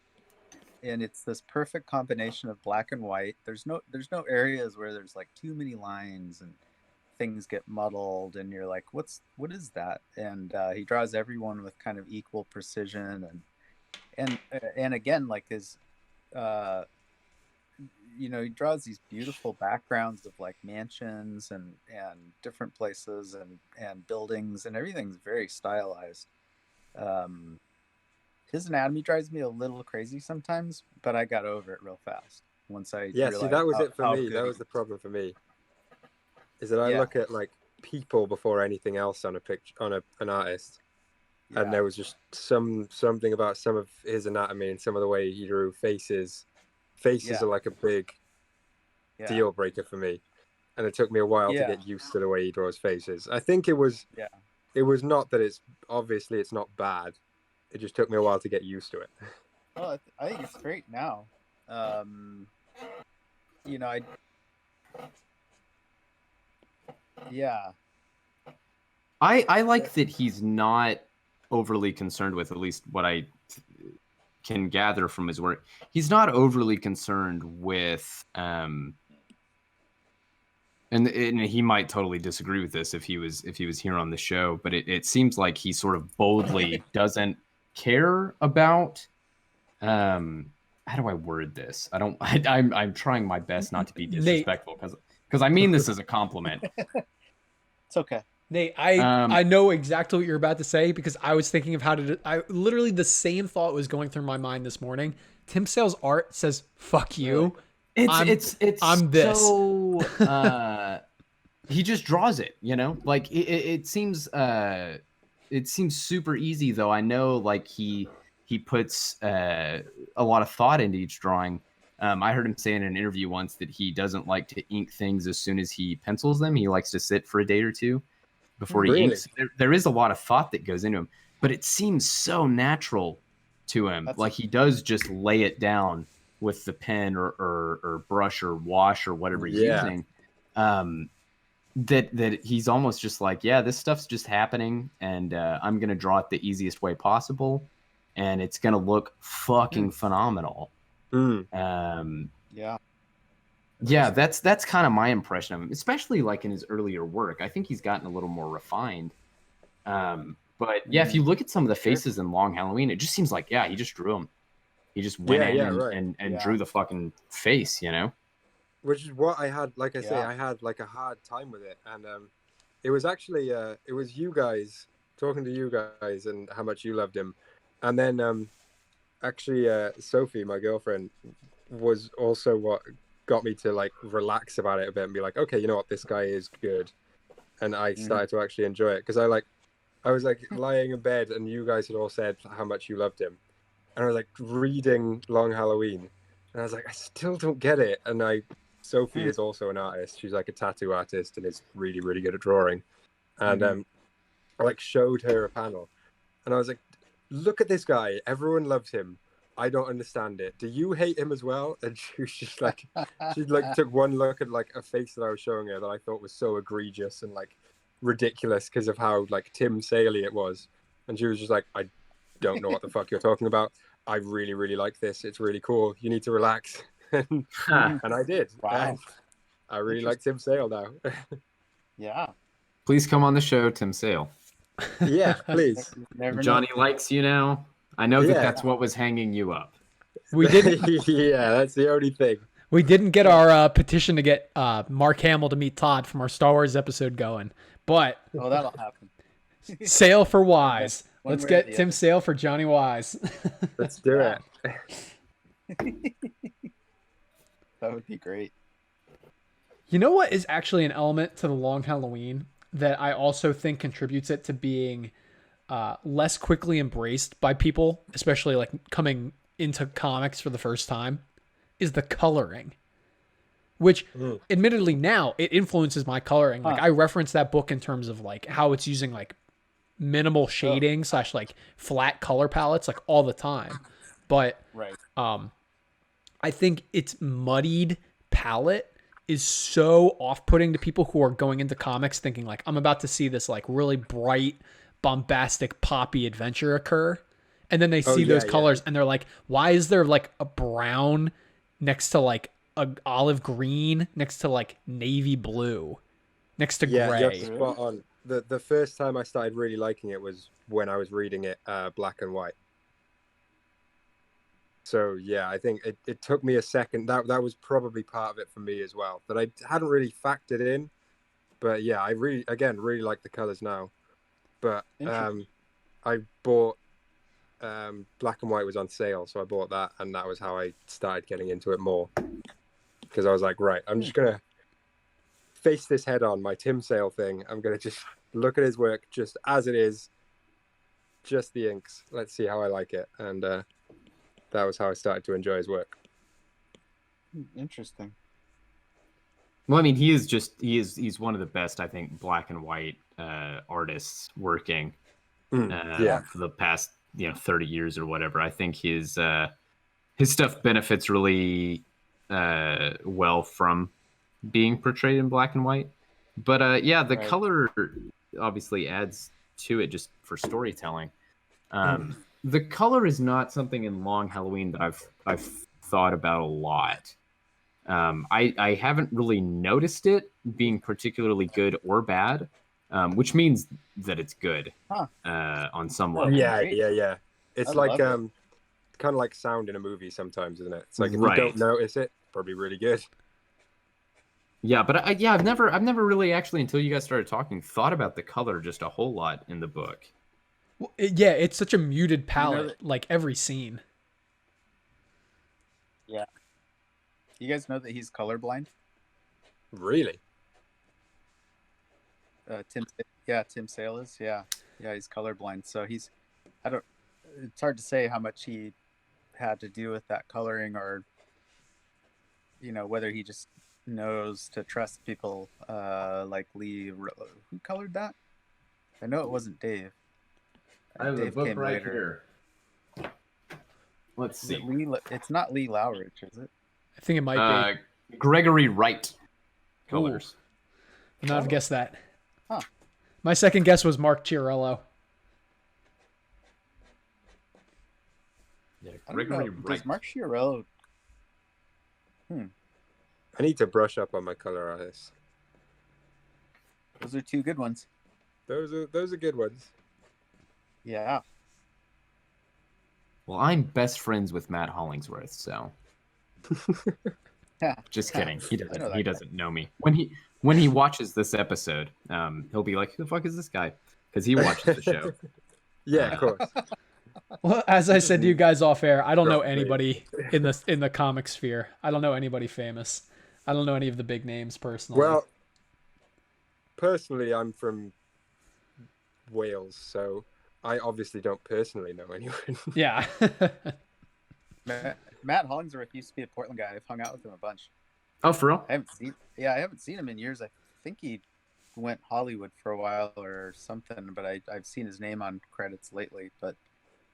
And it's this perfect combination of black and white. There's no areas where there's like too many lines and things get muddled and you're like, what is that? And he draws everyone with kind of equal precision, and again, like his he draws these beautiful backgrounds of like mansions and different places and buildings, and everything's very stylized. His anatomy drives me a little crazy sometimes, but I got over it real fast once I realized see, that was it for me. That was the problem for me. Is that I look at like people before anything else on a picture, on an artist, and there was just something about some of his anatomy and some of the way he drew faces. Faces are like a big deal breaker for me, and it took me a while to get used to the way he draws faces. I think it was not that it's not bad. It just took me a while to get used to it. Well, I think it's great now. I like that he's not overly concerned with, at least what I can gather from his work, he's not overly concerned with And he might totally disagree with this if he was here on the show, but it seems like he sort of boldly doesn't care about how do I word this? I'm trying my best not to be disrespectful because I mean this as a compliment. It's okay. Nate, I know exactly what you're about to say because I was thinking of I literally the same thought was going through my mind this morning. Tim Sale's art says "fuck you." It's I'm this. So he just draws it, you know. Like it seems super easy though. I know like he puts a lot of thought into each drawing. I heard him say in an interview once that he doesn't like to ink things as soon as he pencils them. He likes to sit for a day or two before he inks. There is a lot of thought that goes into him, but it seems so natural to him. Like he does just lay it down with the pen or brush or wash or whatever he's using. That he's almost just like, yeah, this stuff's just happening, and I'm gonna draw it the easiest way possible, and it's gonna look fucking phenomenal. Yeah, that's kind of my impression of him, especially like in his earlier work. I think he's gotten a little more refined. But yeah, if you look at some of the faces in Long Halloween, it just seems like, yeah, he just drew them. He just went and drew the fucking face, you know? Which is what I had, like I say, I had like a hard time with it. And it was actually, it was you guys, talking to you guys and how much you loved him. And then actually Sophie, my girlfriend, was also what got me to like relax about it a bit and be like, okay, you know what, this guy is good. And I started to actually enjoy it because I was like lying in bed and you guys had all said how much you loved him. And I was like reading Long Halloween and I was like, I still don't get it. And Sophie is also an artist. She's like a tattoo artist and is really, really good at drawing. And I like showed her a panel and I was like, look at this guy. Everyone loves him. I don't understand it. Do you hate him as well? And she was just like, she like took one look at like a face that I was showing her that I thought was so egregious and like ridiculous because of how like Tim Saley it was. And she was just like, I don't know what the fuck you're talking about. I really, really like this. It's really cool. You need to relax. And I did. Wow. And I really like Tim Sale now. Yeah. Please come on the show, Tim Sale. Yeah, please. Johnny likes you now. I know that's what was hanging you up. We didn't. Yeah, that's the only thing. We didn't get our petition to get Mark Hamill to meet Todd from our Star Wars episode going, but that'll happen. Sale for Wise. Let's get Tim Sale for Johnny Wise. Let's do it. That would be great. You know what is actually an element to the Long Halloween that I also think contributes it to being less quickly embraced by people, especially like coming into comics for the first time, is the coloring. Which, admittedly, now it influences my coloring. Like I reference that book in terms of like how it's using like minimal shading / like flat color palettes like all the time. But I think its muddied palette is so off-putting to people who are going into comics thinking like, I'm about to see this like really bright, bombastic, poppy adventure occur. And then they see those colors and they're like, why is there like a brown next to like a olive green next to like navy blue next to gray? You're spot on. The first time I started really liking it was when I was reading it black and white. So yeah, I think it took me a second. That was probably part of it for me as well, that I hadn't really factored in. But yeah, I really like the colors now. But I bought black and white was on sale, so I bought that, and that was how I started getting into it more. Because I was like, right, I'm just gonna face this head on, my Tim Sale thing. I'm gonna just look at his work just as it is, just the inks. Let's see how I like it, and that was how I started to enjoy his work. Interesting. Well, I mean, he's one of the best, I think, black and white artists working for the past 30 years or whatever. I think his stuff benefits really well from being portrayed in black and white. But the color obviously adds to it just for storytelling. The color is not something in Long Halloween that I've thought about a lot. I haven't really noticed it being particularly good or bad, which means that it's good Huh. on some Oh, level. Yeah, great. yeah. It's I like love it. kind of like sound in a movie sometimes, isn't it? It's like if you Right. don't notice it, probably really good. Yeah, but I've never really actually until you guys started talking thought about the color just a whole lot in the book. Well, yeah, it's such a muted palette, that- like every scene. Yeah. You guys know that he's colorblind? Really? Tim Sale is. Yeah, he's colorblind. So I don't. It's hard to say how much he had to do with that coloring, or whether he just knows to trust people like Lee. Who colored that? I know it wasn't Dave. Dave came later. here. Let's Is see. it Lee? It's not Lee Lowridge, is it? I think it might be. Gregory Wright colors. Would not have guessed that. Huh. My second guess was Mark Chiarello. Yeah, I don't know. Gregory Wright. Does Mark Chiarello? I need to brush up on my color artists. Those are two good ones. Those are good ones. Yeah. Well, I'm best friends with Matt Hollingsworth, so Yeah. just kidding. He I know doesn't. that He guy. doesn't know me. When he watches this episode, he'll be like, "Who the fuck is this guy?" Because he watches the show. Yeah, of course. Well, as I said to you guys off air, I don't know Roughly. anybody in the comic sphere. I don't know anybody famous. I don't know any of the big names personally. Well, personally, I'm from Wales, so I obviously don't personally know anyone. yeah. Matt Hollingsworth used to be a Portland guy. I've hung out with him a bunch. Oh, for real? I haven't seen him in years. I think he went Hollywood for a while or something, but I've seen his name on credits lately. But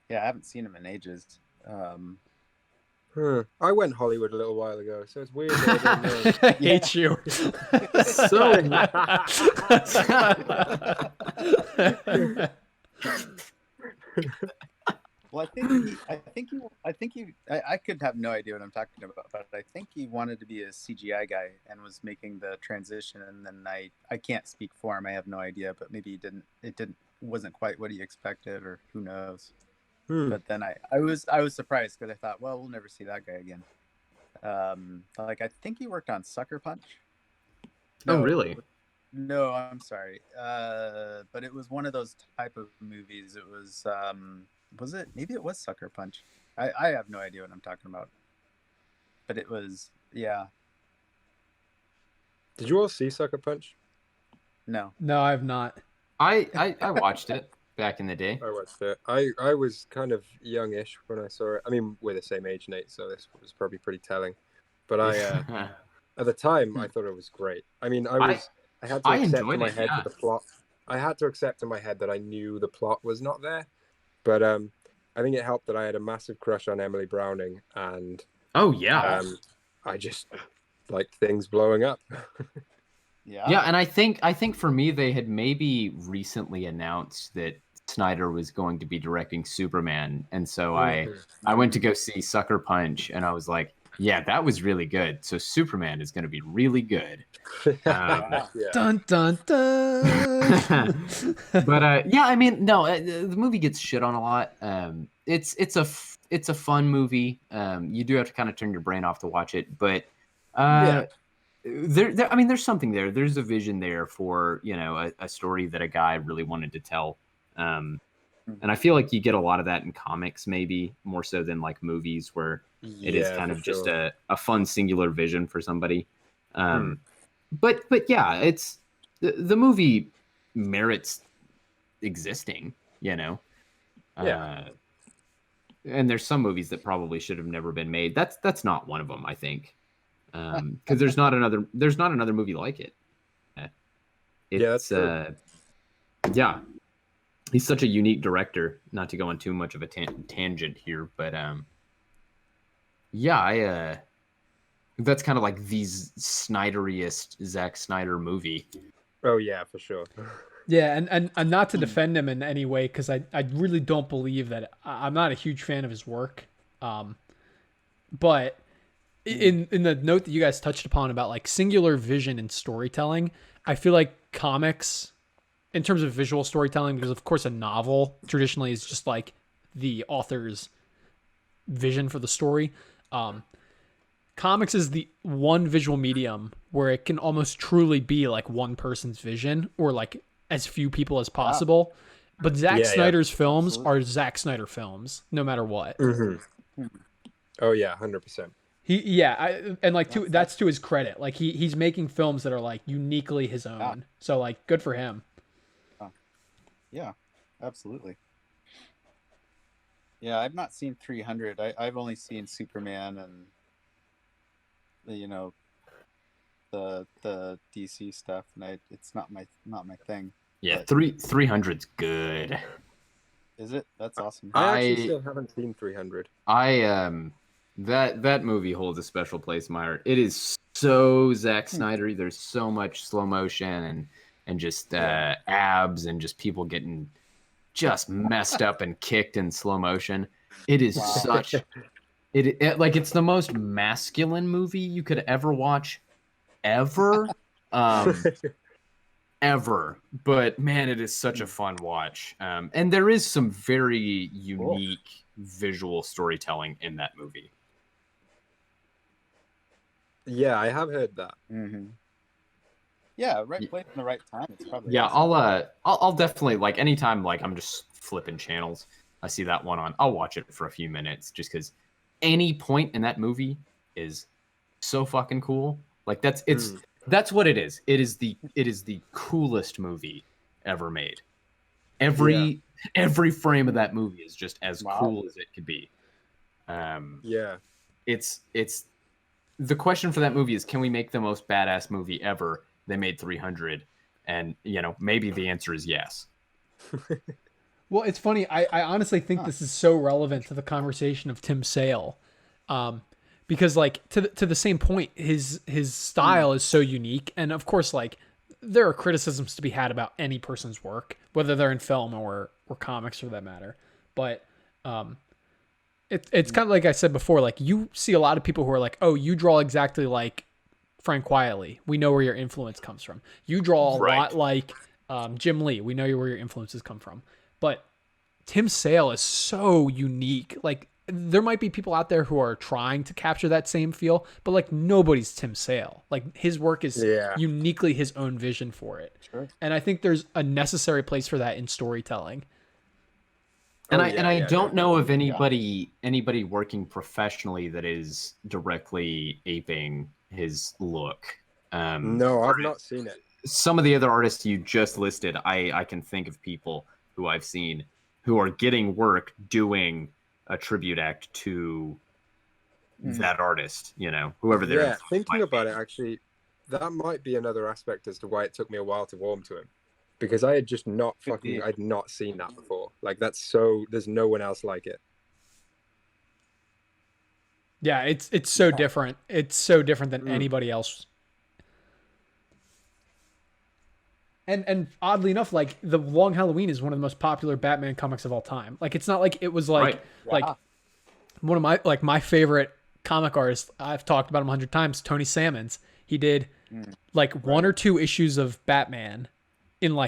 yeah, I haven't seen him in ages. I went Hollywood a little while ago, so it's weird that I don't know. I hate you. Well, I could have no idea what I'm talking about, but I think he wanted to be a CGI guy and was making the transition. And then I can't speak for him. I have no idea, but maybe wasn't quite what he expected, or who knows. But then I was surprised because I thought, well, we'll never see that guy again. I think he worked on Sucker Punch. Oh, really? No, I'm sorry. But it was one of those type of movies. It was it? Maybe it was Sucker Punch. I have no idea what I'm talking about. But it was, yeah. Did you all see Sucker Punch? No. No, I have not. I watched it back in the day. I watched it. I was kind of youngish when I saw it. I mean, we're the same age, Nate, so this was probably pretty telling. But at the time, I thought it was great. I mean, I had to accept in my head that the plot. I had to accept in my head that I knew the plot was not there. But I think it helped that I had a massive crush on Emily Browning, and Oh yeah. I just liked things blowing up. Yeah. Yeah, and I think for me they had maybe recently announced that Snyder was going to be directing Superman, and so I went to go see Sucker Punch, and I was like, yeah, that was really good. So Superman is going to be really good. Yeah. Dun dun dun. But yeah, I mean, no, the movie gets shit on a lot. It's a fun movie. You do have to kind of turn your brain off to watch it, but there I mean, there's something there. There's a vision there for a story that a guy really wanted to tell. And I feel like you get a lot of that in comics, maybe more so than like movies, where it is kind of just a fun singular vision for somebody. But yeah, it's the movie merits existing, Yeah. And there's some movies that probably should have never been made. That's not one of them, I think, because there's not another movie like it. It's yeah, he's such a unique director. Not to go on too much of a tangent here, but yeah, that's kind of like the Snyderiest Zack Snyder movie. Oh yeah, for sure. Yeah, and not to defend him in any way, because I really don't believe that. I'm not a huge fan of his work, but in the note that you guys touched upon about like singular vision and storytelling, I feel like comics, in terms of visual storytelling, because of course a novel traditionally is just like the author's vision for the story. Comics is the one visual medium where it can almost truly be like one person's vision or like as few people as possible. But Zack Snyder's films are Zack Snyder films, no matter what. Mm-hmm. Oh yeah, 100%. That's to his credit. Like he's making films that are like uniquely his own. So like, good for him. Yeah, absolutely. Yeah, I've not seen 300. I've only seen Superman and the DC stuff, and it's not my thing. Yeah, but 300's good. Is it? That's awesome. I actually still haven't seen 300. That movie holds a special place in my heart. It is so Zack Snyder-y. There's so much slow motion and just abs and just people getting just messed up and kicked in slow motion. It is such like it's the most masculine movie you could ever watch ever. Ever. But man, it is such a fun watch. And there is some very unique visual storytelling in that movie. Yeah, I have heard that. Mm-hmm. Yeah, right place in the right time. It's probably I'll definitely, like, anytime like I'm just flipping channels, I see that one on, I'll watch it for a few minutes just because any point in that movie is so fucking cool. Like that's what it is. It is the coolest movie ever made. Every frame of that movie is just as cool as it could be. It's the question for that movie is, can we make the most badass movie ever? They made 300, and maybe the answer is yes. Well, it's funny. I honestly think this is so relevant to the conversation of Tim Sale, because like to the same point, his style is so unique, and of course, like there are criticisms to be had about any person's work, whether they're in film or comics for that matter. But it's kind of like I said before, like you see a lot of people who are like, oh, you draw exactly like Frank Wiley. We know where your influence comes from. You draw a lot like Jim Lee. We know where your influences come from. But Tim Sale is so unique. Like there might be people out there who are trying to capture that same feel, but like nobody's Tim Sale. Like his work is uniquely his own vision for it. Sure. And I think there's a necessary place for that in storytelling. And I don't know of anybody working professionally that is directly aping his look. No, I've not seen it. Some of the other artists you just listed, I can think of people who I've seen who are getting work doing a tribute act to that artist, whoever they're. Yeah, thinking about it, actually, that might be another aspect as to why it took me a while to warm to him. Because I had just I'd not seen that before. Like there's no one else like it. Yeah, it's so different. It's so different than anybody else. And oddly enough, like the Long Halloween is one of the most popular Batman comics of all time. Like it's not like it was like like one of my favorite comic artists. I've talked about him 100 times. Tony Sammons. He did like one or two issues of Batman in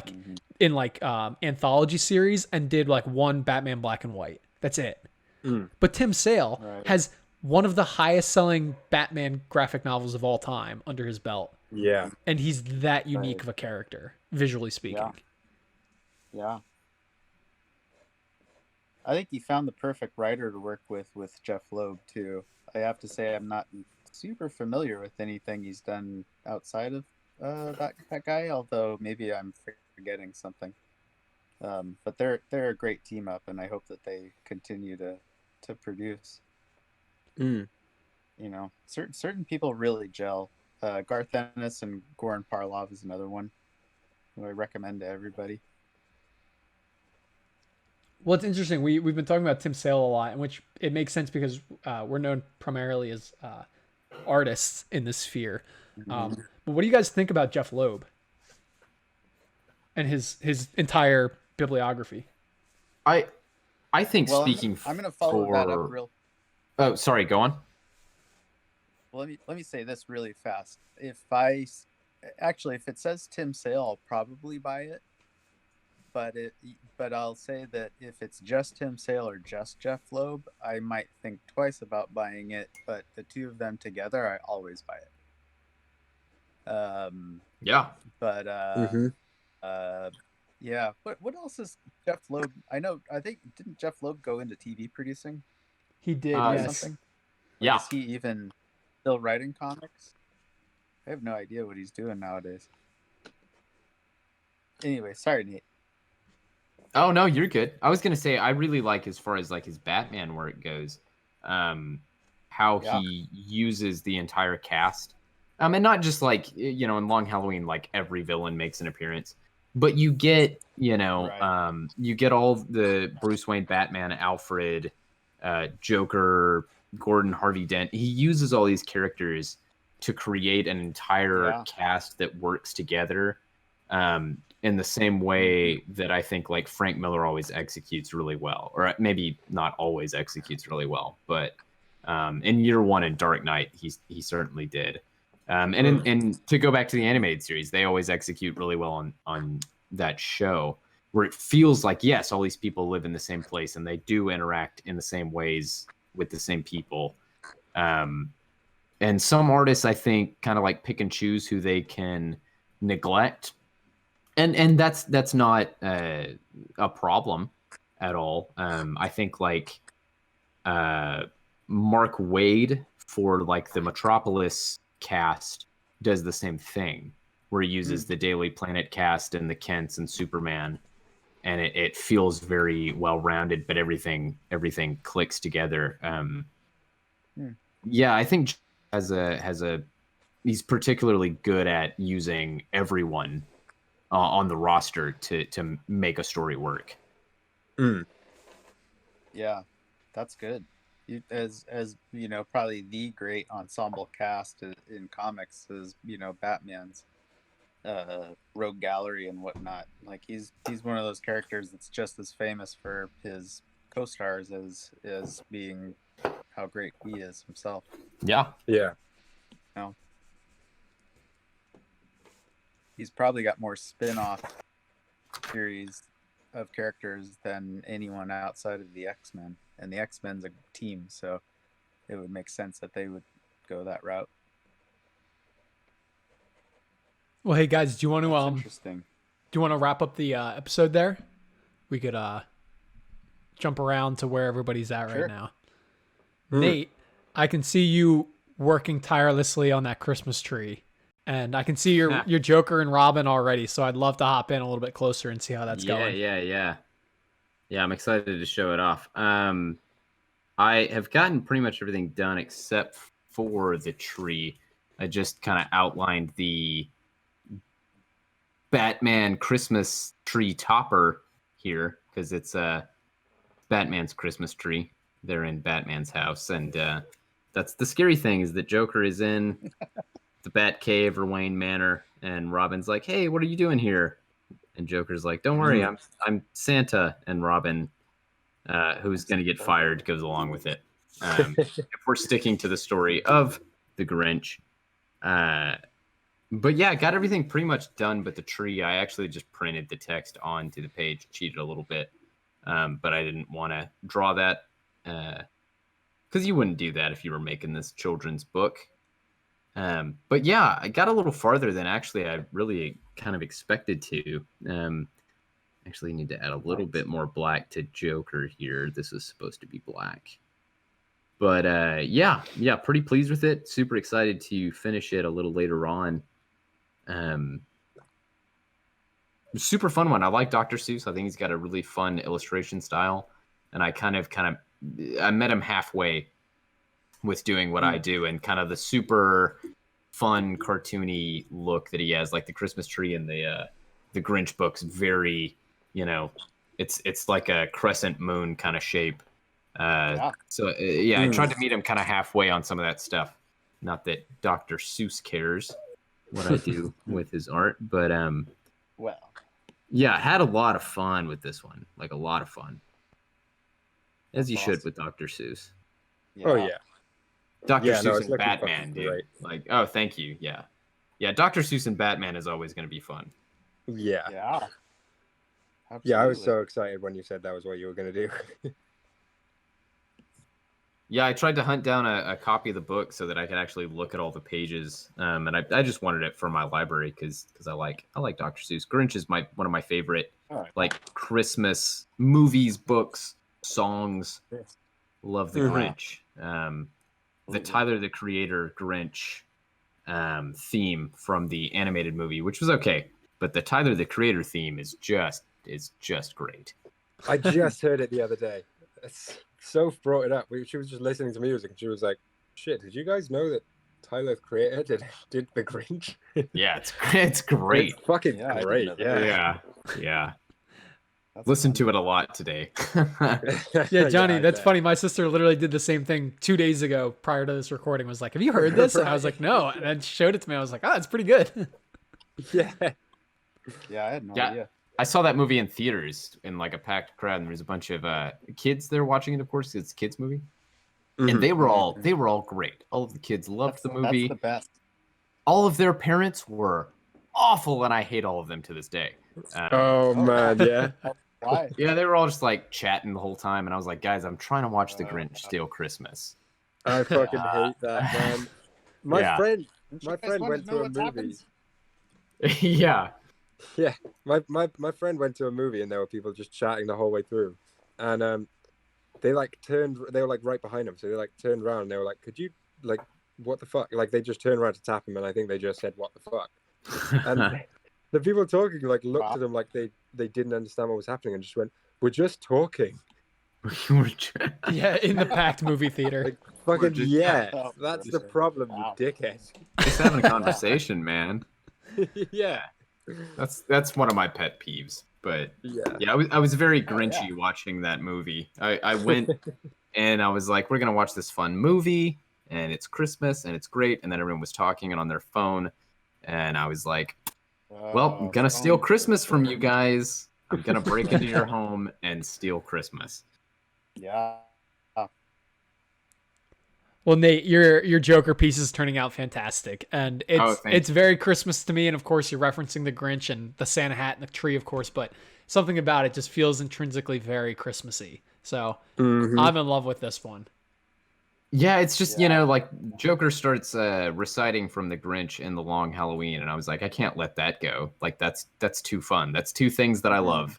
anthology series and did like one Batman Black and White. That's it. But Tim Sale has one of the highest selling Batman graphic novels of all time under his belt. Yeah. And he's that unique of a character, visually speaking. Yeah. I think he found the perfect writer to work with Jeff Loeb too. I have to say I'm not super familiar with anything he's done outside of that guy, although maybe I'm forgetting something. But they're a great team up, and I hope that they continue to produce. Certain people really gel. Garth Ennis and Goran Parlov is another one who I recommend to everybody. Well, it's interesting. We've been talking about Tim Sale a lot, in which it makes sense because we're known primarily as artists in this sphere. But what do you guys think about Jeff Loeb and his entire bibliography? I think I'm going to follow that up real. Oh, sorry. Go on. let me say this really fast. If it says Tim Sale, I'll probably buy it. But I'll say that if it's just Tim Sale or just Jeff Loeb, I might think twice about buying it. But the two of them together, I always buy it. Yeah. But Mhm. yeah. What else is Jeff Loeb? I think didn't Jeff Loeb go into TV producing He did, or yes. something? Yeah. Is he even still writing comics? I have no idea what he's doing nowadays. Anyway, sorry, Nate. Oh no, you're good. I was gonna say I really like as far as like his Batman work goes, how Yeah. he uses the entire cast, and not just like in Long Halloween, like every villain makes an appearance, but you get Right. you get all the Bruce Wayne, Batman, Alfred, Joker, Gordon, Harvey Dent. He uses all these characters to create an entire Yeah. cast that works together. In the same way that I think like Frank Miller always executes really well, or maybe not always executes really well, but in year one in Dark Knight, he certainly did. And to go back to the animated series, they always execute really well on that show, where it feels like yes, all these people live in the same place and they do interact in the same ways with the same people. And some artists, I think, kind of like pick and choose who they can neglect, and that's not a problem at all. I think like Mark Waid for like the Metropolis cast does the same thing, where he uses the Daily Planet cast and the Kents and Superman, and it feels very well rounded, but everything clicks together. Yeah, I think has a he's particularly good at using everyone on the roster to make a story work. Yeah, that's good. As probably the great ensemble cast in comics is Batman's Rogue Gallery and whatnot. Like he's one of those characters that's just as famous for his co-stars as being how great he is himself. Yeah. He's probably got more spin-off series of characters than anyone outside of the X-Men, and the X-Men's a team, so it would make sense that they would go that route. Well, hey guys, do you want That's to interesting. do you want to wrap up the episode there? We could jump around to where everybody's at Sure. right now. Nate, I can see you working tirelessly on that Christmas tree, and I can see your Joker and Robin already. So I'd love to hop in a little bit closer and see how that's going. Yeah. I'm excited to show it off. I have gotten pretty much everything done except for the tree. I just kind of outlined the Batman Christmas tree topper here because it's Batman's Christmas tree. They're in Batman's house, and that's the scary thing is that Joker is in the Bat Cave or Wayne Manor, and Robin's like, "Hey, what are you doing here?" And Joker's like, "Don't worry, I'm Santa." And Robin, who's going to get fired, goes along with it. If we're sticking to the story of the Grinch. But yeah, I got everything pretty much done but the tree. I actually just printed the text onto the page, cheated a little bit. But I didn't want to draw that because you wouldn't do that if you were making this children's book. But yeah, I got a little farther than actually I really kind of expected to. Actually need to add a little bit more black to Joker here. This is supposed to be black. But yeah, pretty pleased with it. Super excited to finish it a little later on. Super fun one. I like Dr. Seuss. I think he's got a really fun illustration style. And I I met him halfway with doing what I do and kind of the super fun cartoony look that he has, like the Christmas tree and the Grinch books. Very, it's like a crescent moon kind of shape. So I tried to meet him kind of halfway on some of that stuff. Not that Dr. Seuss cares what I do with his art, but well, yeah, I had a lot of fun with this one, like a lot of fun, as you should with Dr. Seuss. Yeah. Oh yeah. Dr. Yeah, no, Seuss it's and looking Batman, fucking dude. great. Like, oh, thank you. Yeah. Yeah, Dr. Seuss and Batman is always going to be fun. Yeah. Yeah. Yeah, I was Absolutely. so excited when you said that was what you were going to do. Yeah, I tried to hunt down a copy of the book so that I could actually look at all the pages, and I just wanted it for my library because I like Dr. Seuss. Grinch is one of my favorite Oh, like Christmas movies, books, songs. yes. Love the Mhm. Grinch. The Tyler the Creator Grinch theme from the animated movie, which was okay, but the Tyler the Creator theme is just great. I just heard it the other day. Soph brought it up. She was just listening to music and she was like, shit, did you guys know that Tyler the Creator did the Grinch? Yeah, it's great. It's fucking Yeah, I didn't great. know that. Yeah. That's Listen fun. to it a lot today. Yeah, Johnny, I that's bet. funny. My sister literally did the same thing 2 days ago prior to this recording. Was like, "Have you heard this?" And I was Right. like, "No." And then she showed it to me. I was like, "Oh, it's pretty good." Yeah. Yeah, I had no Yeah. idea. I saw that movie in theaters in like a packed crowd, and there was a bunch of kids there watching it. Of course, it's a kids movie, and Mhm. they were all great. All of the kids loved the movie. That's the best. All of their parents were awful, and I hate all of them to this day. Oh man, yeah. Why? Yeah, they were all just like chatting the whole time, and I was like, guys, I'm trying to watch The Grinch Uh, Steal Christmas. I fucking hate that, man. My Yeah. friend Don't my you guys friend want went to to know a what's movie. happened? Yeah. Yeah. My friend went to a movie and there were people just chatting the whole way through. And they were like right behind him, so they like turned around and they were like, could you like what the fuck? Like they just turned around to tap him and I think they just said what the fuck. And the people talking like looked Wow. at them like they didn't understand what was happening and just went, we're just talking. Yeah, in the packed movie theater. Like fucking just- yeah. Oh, That's just- the problem, wow. you dickhead. Just having a conversation, man. Yeah. That's one of my pet peeves. But Yeah. I was very Oh, grinchy yeah. watching that movie. I went and I was like, we're gonna watch this fun movie, and it's Christmas and it's great. And then everyone was talking and on their phone, and I was like, well, I'm gonna steal Christmas from you guys. I'm gonna break into your home and steal Christmas. Yeah. Well, Nate, your Joker piece is turning out fantastic, and Oh, thank it's very Christmas to me. And of course, you're referencing the Grinch and the Santa hat and the tree, of course. But something about it just feels intrinsically very Christmassy. So Mhm. I'm in love with this one. Yeah, it's just, Yeah. like Joker starts reciting from the Grinch in the Long Halloween, and I was like, I can't let that go. Like that's too fun. That's two things that I love.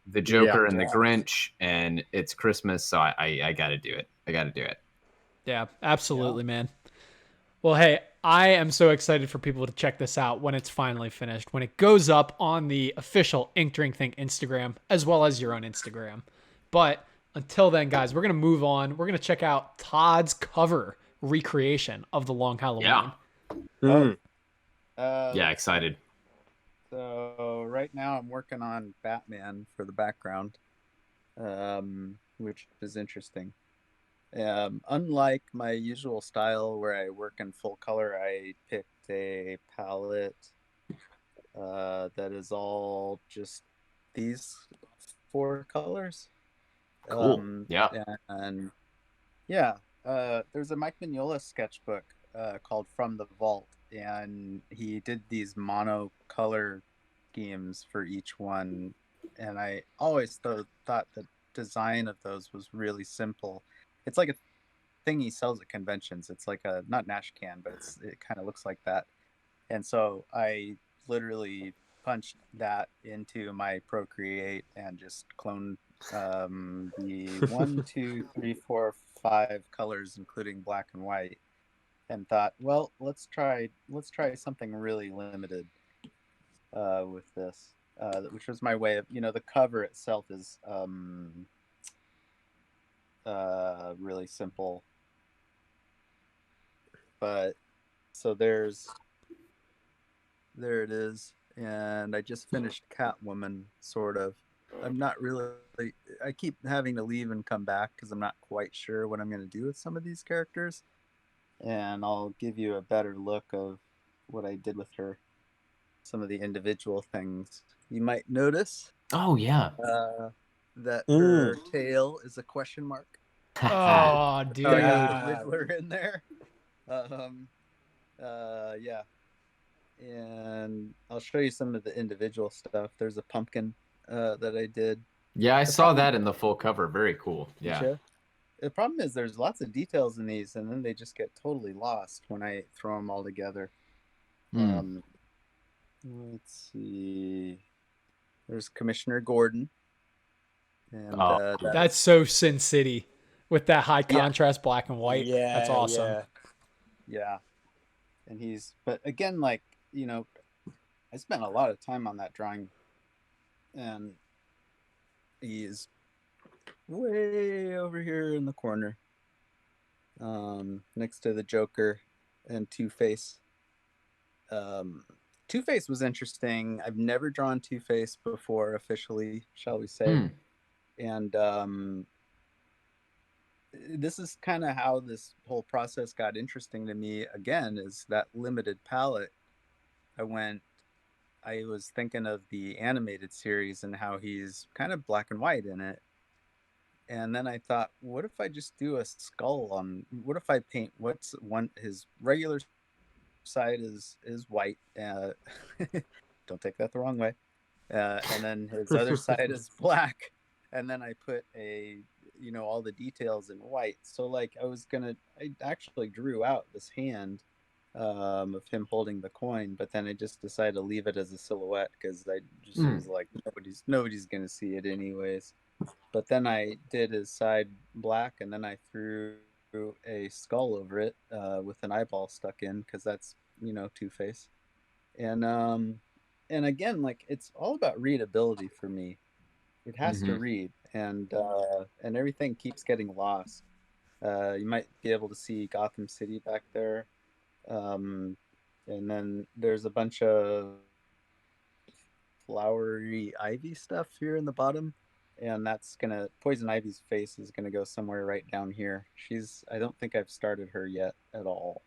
The Joker and the Yeah. Grinch, and it's Christmas, so I gotta do it. I gotta do it. Yeah, absolutely, man. Well, hey, I am so excited for people to check this out when it's finally finished, when it goes up on the official Ink Drink Think Instagram, as well as your own Instagram. But until then, guys, we're going to move on. We're going to check out Todd's cover recreation of the Long Halloween. Yeah. Mm. Yeah, excited. So right now I'm working on Batman for the background, which is interesting. Unlike my usual style where I work in full color, I picked a palette that is all just these 4 colors. Cool. Yeah. And yeah, there's a Mike Mignola sketchbook called From the Vault, and he did these monocolor schemes for each one. And I always thought the design of those was really simple. It's like a thing he sells at conventions. It's like a, not Nash can, but it kind of looks like that. And so I literally punched that into my Procreate and just cloned the 1, 2, 3, 4, 5 colors, including black and white, and thought, well, let's try something really limited with this, which was my way of, the cover itself is really simple, but so there it is. And I just finished Catwoman, sort of. I'm not really, I keep having to leave and come back because I'm not quite sure what I'm going to do with some of these characters, and I'll give you a better look of what I did with her, some of the individual things. You might notice Oh yeah. that her tail is a question mark. Oh, dude. I got the Riddler in there. Yeah. And I'll show you some of the individual stuff. There's a pumpkin that I did. Yeah, I The saw problem, that in the full cover. Very cool. Yeah. the problem is there's lots of details in these, and then they just get totally lost when I throw them all together. Hmm. Let's see. There's Commissioner Gordon, and Oh, that's That's so Sin City with that high yeah, contrast black and white. That's yeah, awesome. yeah. And but again, like I spent a lot of time on that drawing, and he's way over here in the corner, next to the Joker and Two-Face. Two-Face was interesting. I've never drawn Two-Face before officially, shall we say. Hmm. And this is kind of how this whole process got interesting to me again, is that limited palette. I was thinking of the animated series and how he's kind of black and white in it. And then I thought, what if I just do a skull on, what if I paint his regular side is white. Don't take that the wrong way. And then his other side is black. And then I put all the details in white. So like I actually drew out this hand of him holding the coin, but then I just decided to leave it as a silhouette because I just was like, nobody's gonna see it anyways. But then I did his side black, and then I threw a skull over it with an eyeball stuck in because that's Two-Face. And again, like it's all about readability for me. It has to read, and everything keeps getting lost. You might be able to see Gotham City back there. And then there's a bunch of flowery ivy stuff here in the bottom, and that's gonna Poison Ivy's face is gonna go somewhere right down here. I don't think I've started her yet at all.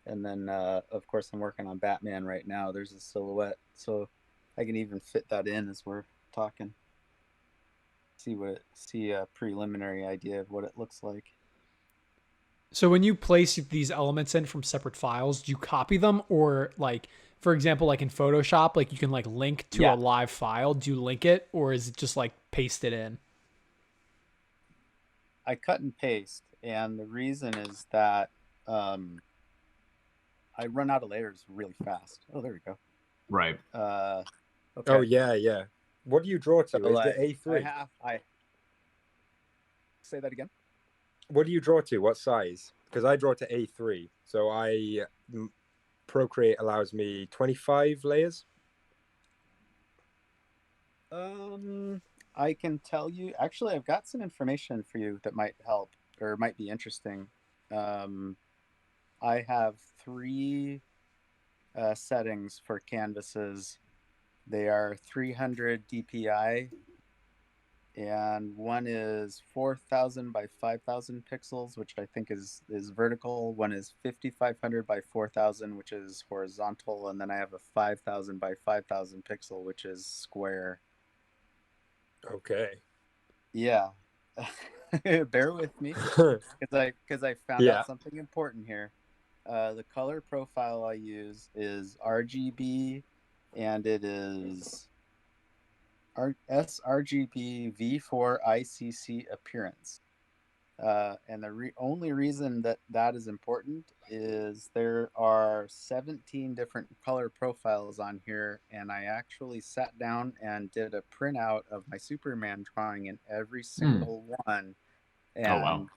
And then of course I'm working on Batman right now. There's a silhouette, so I can even fit that in as we're talking. See a preliminary idea of what it looks like. So when you place these elements in from separate files, do you copy them, or like, for example, like in Photoshop, like you can like link to a Yeah, live file. Do you link it, or is it just like paste it in? I cut and paste, and the reason is that I run out of layers really fast. Oh, there we go. Right. Okay. Oh yeah. What do you draw to? So Is like it A3? I say that again. What do you draw to? What size? Because I draw to A3. So Procreate allows me 25 layers. I can tell you. Actually, I've got some information for you that might help or might be interesting. I have three settings for canvases. They are 300 DPI, and one is 4,000 by 5,000 pixels, which I think is vertical. One is 5,500 by 4,000, which is horizontal, and then I have a 5,000 by 5,000 pixel, which is square. Okay. Yeah. Bear with me because I found Yeah. out something important here. The color profile I use is RGB, and it is sRGB V4 ICC appearance. And the only reason that is important is there are 17 different color profiles on here, and I actually sat down and did a printout of my Superman drawing in every single one, Oh, wow.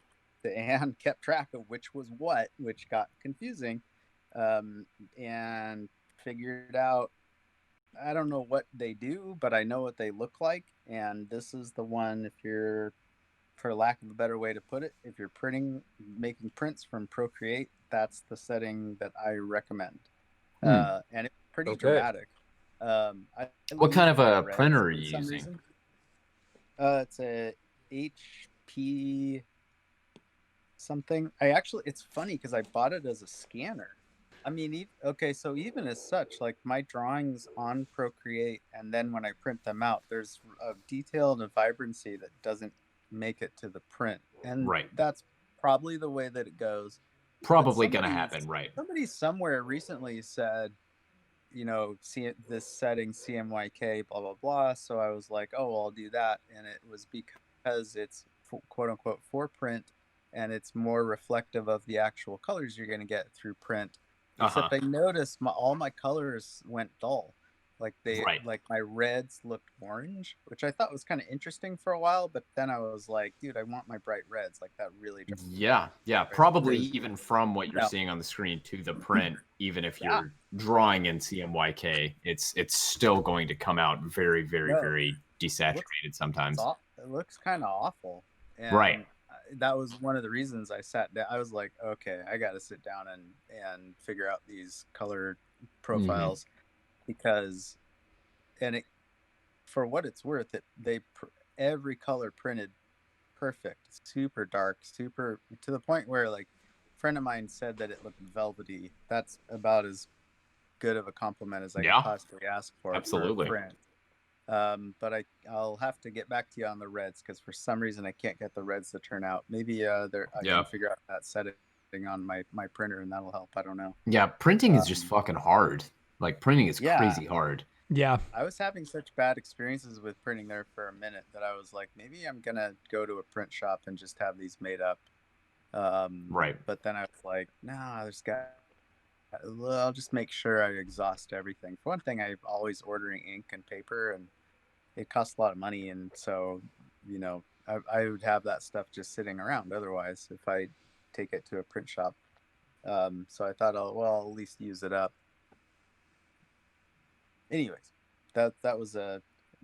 and kept track of which was what, which got confusing, and figured out I don't know what they do, but I know what they look like, and this is the one. If you're, for lack of a better way to put it, if you're making prints from Procreate, that's the setting that I recommend. And it's pretty dramatic. What kind of a reds printer are for you some using? reason. It's a HP something. It's funny because I bought it as a scanner. I mean, okay, so even as such, like my drawings on Procreate, and then when I print them out, there's a detail and a vibrancy that doesn't make it to the print. And Right. that's probably the way that it goes. probably going to somebody's- happen, right? Somebody somewhere recently said, this setting CMYK, blah, blah, blah. So I was like, oh, well, I'll do that. And it was because it's quote unquote for print and it's more reflective of the actual colors you're going to get through print. Except I noticed all my colors went dull. Like my reds looked orange, which I thought was kind of interesting for a while. But then I was like, dude, I want my bright reds. Like that really. Yeah. Probably even from what you're seeing on the screen to the print, even if you're drawing in CMYK, it's still going to come out very, very, very desaturated sometimes. It looks kind of awful. And right. That was one of the reasons I sat down. I was like, okay, I got to sit down and figure out these color profiles because, for what it's worth, every color printed perfect, super dark, super to the point where like a friend of mine said that it looked velvety. That's about as good of a compliment as I could possibly ask for. Absolutely. For a print. But I'll have to get back to you on the reds because for some reason I can't get the reds to turn out. Maybe I can figure out that setting on my printer and that'll help. I don't know. Yeah, printing is just fucking hard. Like printing is crazy hard. Yeah. I was having such bad experiences with printing there for a minute that I was like, maybe I'm gonna go to a print shop and just have these made up. Right. But then I was like, nah, I'll just make sure I exhaust everything. For one thing, I'm always ordering ink and paper, and it costs a lot of money. And so, I would have that stuff just sitting around otherwise if I take it to a print shop. So I thought, I'll at least use it up. Anyways, that was a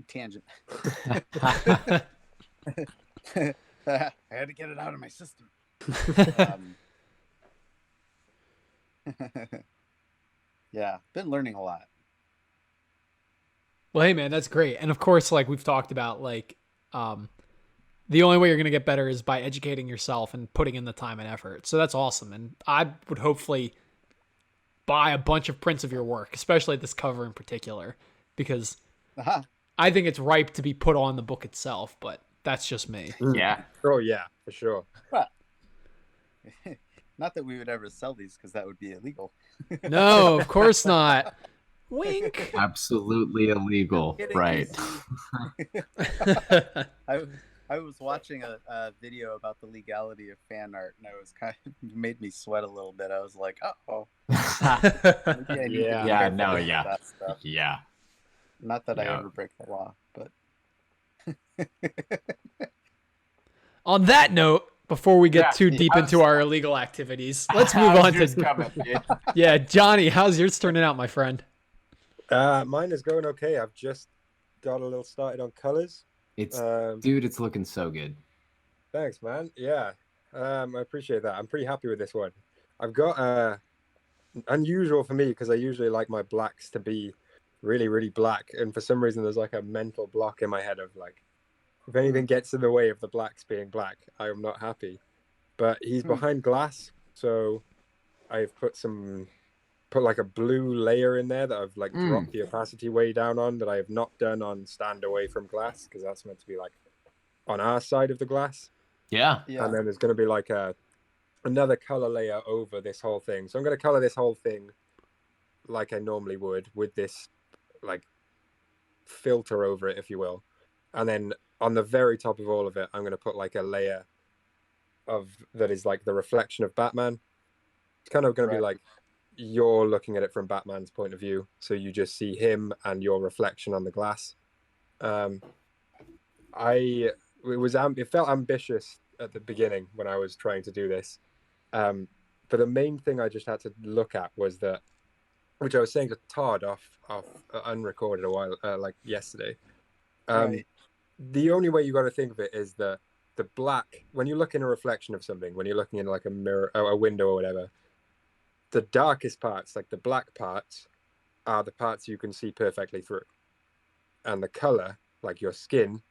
tangent. I had to get it out of my system. Yeah, been learning a lot. Well, hey man, that's great. And of course, like we've talked about, like the only way you're going to get better is by educating yourself and putting in the time and effort. So that's awesome. And I would hopefully buy a bunch of prints of your work, especially this cover in particular, because I think it's ripe to be put on the book itself, but that's just me. Yeah. Oh yeah, for sure. Well, not that we would ever sell these because that would be illegal. No, of course not. Wink. Absolutely illegal. Right. I was watching a video about the legality of fan art, and it was made me sweat a little bit. I was like, oh. Yeah. Not that I ever break the law, but. On that note, before we get too deep into our illegal activities, let's move on to. Yeah, Johnny, how's yours turning out, my friend? Mine is going okay. I've just got a little started on colors. Dude, it's looking so good. Thanks, man. Yeah, I appreciate that. I'm pretty happy with this one. I've got unusual for me because I usually like my blacks to be really, really black, and for some reason there's like a mental block in my head of like, if anything gets in the way of the blacks being black, I am not happy. But he's behind glass, so I've put like a blue layer in there that I've like dropped the opacity way down on, that I have not done on stand away from glass, because that's meant to be like on our side of the glass. Yeah. And then there's going to be like another color layer over this whole thing. So I'm going to color this whole thing like I normally would, with this like filter over it, if you will. And then on the very top of all of it, I'm going to put like a layer that is like the reflection of Batman. It's kind of going to be like you're looking at it from Batman's point of view, so you just see him and your reflection on the glass. It felt ambitious at the beginning when I was trying to do this, but the main thing I just had to look at was that, which I was saying to Todd off unrecorded a while like yesterday. The only way you got to think of it is the black, when you look in a reflection of something, when you're looking in like a mirror, a window or whatever, the darkest parts, like the black parts, are the parts you can see perfectly through. And the color, like your skin,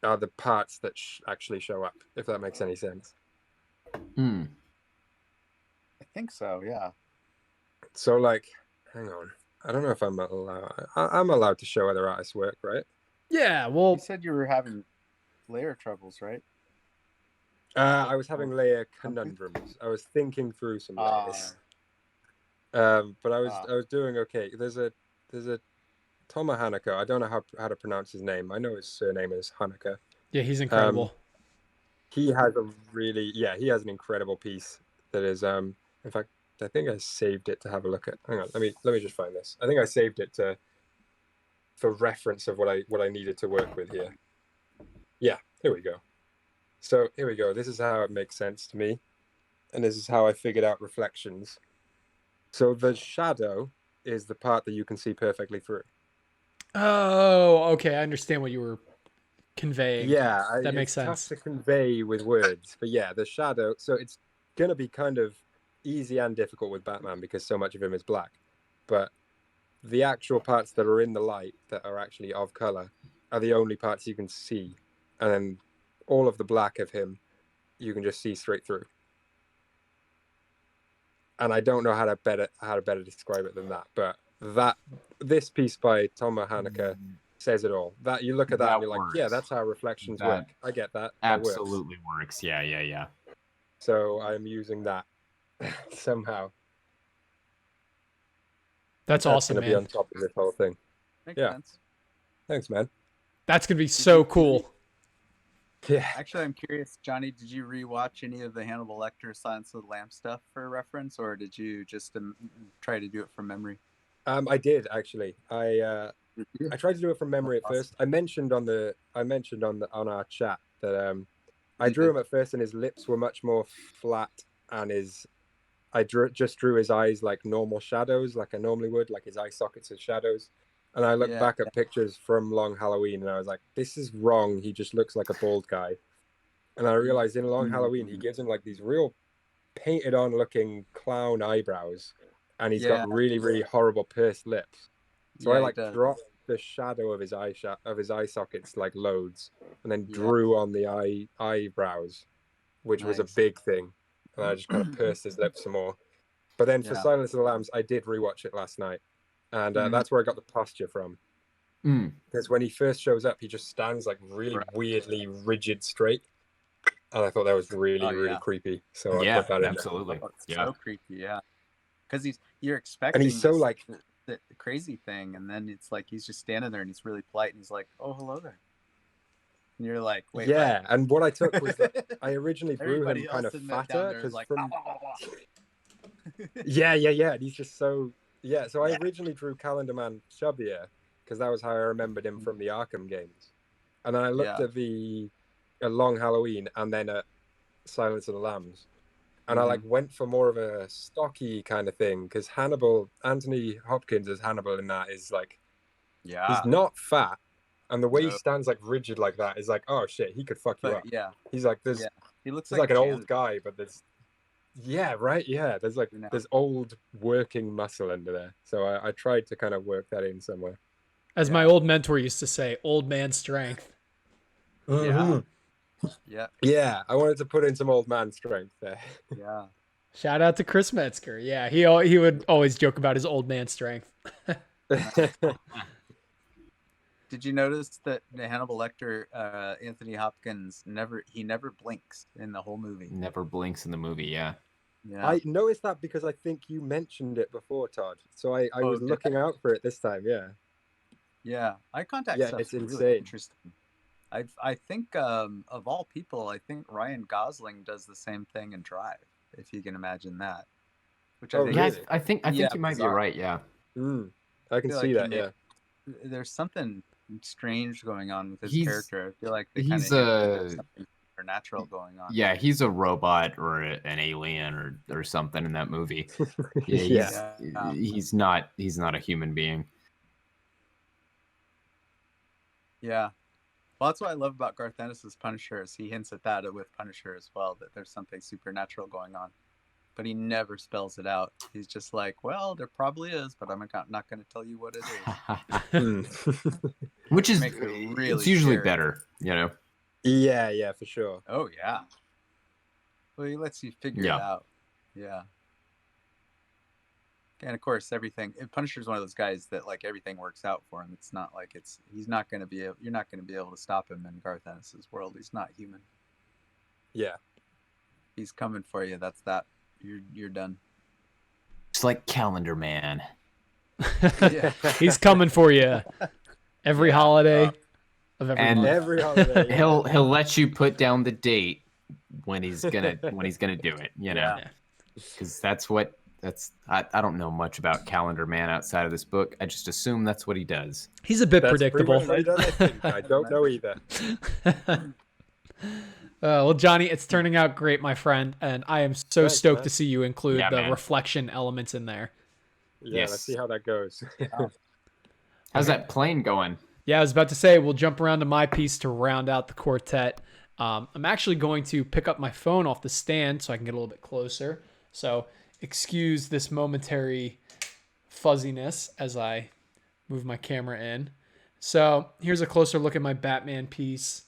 are the parts that actually show up, if that makes any sense. I think so, yeah. So like, hang on. I don't know if I'm allowed to show other artists' work, right? Yeah, well, You said you were having layer troubles, right? I was having layer conundrums. I was thinking through some layers. But I was doing okay. There's a Toma Haneke. I don't know how to pronounce his name. I know his surname is Haneke. Yeah, he's incredible. He has he has an incredible piece that is in fact I think I saved it to have a look at. Hang on, let me just find this. I think I saved it for reference of what I needed to work with here. Yeah, here we go. So here we go. This is how it makes sense to me. And this is how I figured out reflections. So the shadow is the part that you can see perfectly through. Oh, okay. I understand what you were conveying. Yeah, that makes sense. It's tough to convey with words, but yeah, the shadow. So it's gonna be kind of easy and difficult with Batman because so much of him is black. But the actual parts that are in the light that are actually of color are the only parts you can see, and then all of the black of him you can just see straight through. And I don't know how to better describe it than that, but this piece by Toma Haneke says it all. That you look at that and you're like, yeah, that's how reflections work. I get that. Absolutely works. Yeah. So I'm using that somehow. That's awesome, gonna man. be on top of this whole thing. Makes sense. Thanks, man. That's gonna be so cool. Yeah. Actually, I'm curious, Johnny, did you rewatch any of the Hannibal Lecter Silence of the Lambs stuff for reference, or did you just try to do it from memory? I did actually. I tried to do it from memory at first. I mentioned on our chat that I drew him at first, and his lips were much more flat, and I just drew his eyes like normal shadows, like I normally would, like his eye sockets as shadows. And I looked back at pictures from Long Halloween, and I was like, this is wrong. He just looks like a bald guy. And I realized in Long Halloween, he gives him like these real painted on looking clown eyebrows, and he's got really, really horrible pursed lips. So I dropped the shadow of his eye sockets like loads, and then drew on the eyebrows, which was a big thing. And I just kind of pursed his lips some more. But then for Silence of the Lambs, I did rewatch it last night. And that's where I got the posture from. Because when he first shows up, he just stands like really weirdly rigid straight. And I thought that was really, really creepy. So I put that in. Absolutely. So creepy, because you're expecting and he's so like the crazy thing, and then it's like he's just standing there and he's really polite and he's like, oh, hello there. And you're like, wait, what? And what I took was that I originally drew Everybody him kind of fatter because like, from and he's just so so I originally drew Calendar Man chubbier because that was how I remembered him from the Arkham games. And then I looked at a Long Halloween and then at Silence of the Lambs, and I like went for more of a stocky kind of thing because Anthony Hopkins as Hannibal in that is like he's not fat, and the way he stands like rigid like that is like, oh shit, he could fuck you up. He's like he looks like an old guy, but there's there's old working muscle under there. So I tried to kind of work that in somewhere. As my old mentor used to say, old man strength. Yeah, I wanted to put in some old man strength there. Shout out to Chris Metzger. Yeah, he would always joke about his old man strength. Did you notice that Hannibal Lecter, Anthony Hopkins, never blinks in the whole movie? Never blinks in the movie, yeah. I noticed that because I think you mentioned it before, Todd. So I was looking out for it this time, Eye contact stuff is really interesting. I think of all people, I think Ryan Gosling does the same thing in Drive, if you can imagine that. Which I think you might be right. Yeah, I can see that. There's something strange going on with his character. I feel like he's something supernatural going on. Yeah, he's a robot or an alien or something in that movie. He's not a human being. Yeah. Well, that's what I love about Garth Ennis's Punisher is he hints at that with Punisher as well, that there's something supernatural going on. But he never spells it out. He's just like, well, there probably is, but I'm not going to tell you what it is. Which is really it's usually better, you know? Yeah, for sure. Oh, yeah. Well, he lets you figure it out. Yeah. And of course, Punisher's one of those guys that like everything works out for him. It's not like you're not going to be able to stop him in Garth Ennis's world. He's not human. Yeah. He's coming for you. That's that. You're done. Just like Calendar Man. Yeah. He's coming for you every holiday of every And month. Every holiday. He'll let you put down the date when he's gonna do it. You know, Yeah. because I don't know much about Calendar Man outside of this book. I just assume that's what he does. He's a bit That's predictable. pretty much what he does, I think. I don't know either. Well, Johnny, it's turning out great, my friend, and I am so Thanks, stoked man. to see you include Yeah, the man. reflection elements in there. Yeah, Yes. let's see how that goes. How's that plane going? Yeah, I was about to say we'll jump around to my piece to round out the quartet. I'm actually going to pick up my phone off the stand so I can get a little bit closer. So excuse this momentary fuzziness as I move my camera in. So here's a closer look at my Batman piece.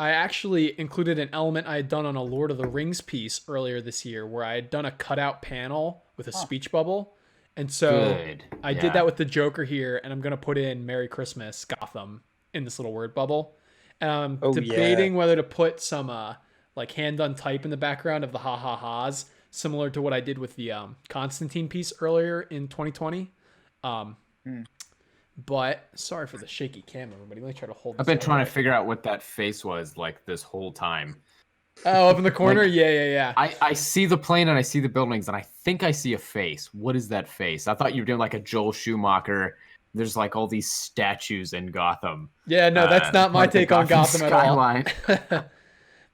I actually included an element I had done on a Lord of the Rings piece earlier this year where I had done a cutout panel with a speech bubble. And so Good. I did that with the Joker here, and I'm going to put in Merry Christmas, Gotham in this little word bubble. And I'm Oh, debating whether to put some like hand-done type in the background of the ha-ha-has, similar to what I did with the Constantine piece earlier in 2020. But sorry for the shaky cam, everybody. Let me try to hold this I've been up. trying to figure out what that face was like this whole time. Oh, up in the corner? Like, Yeah. I see the plane and I see the buildings and I think I see a face. What is that face? I thought you were doing like a Joel Schumacher. There's like all these statues in Gotham. Yeah, no, that's not my like the take on Gotham at all. skyline. But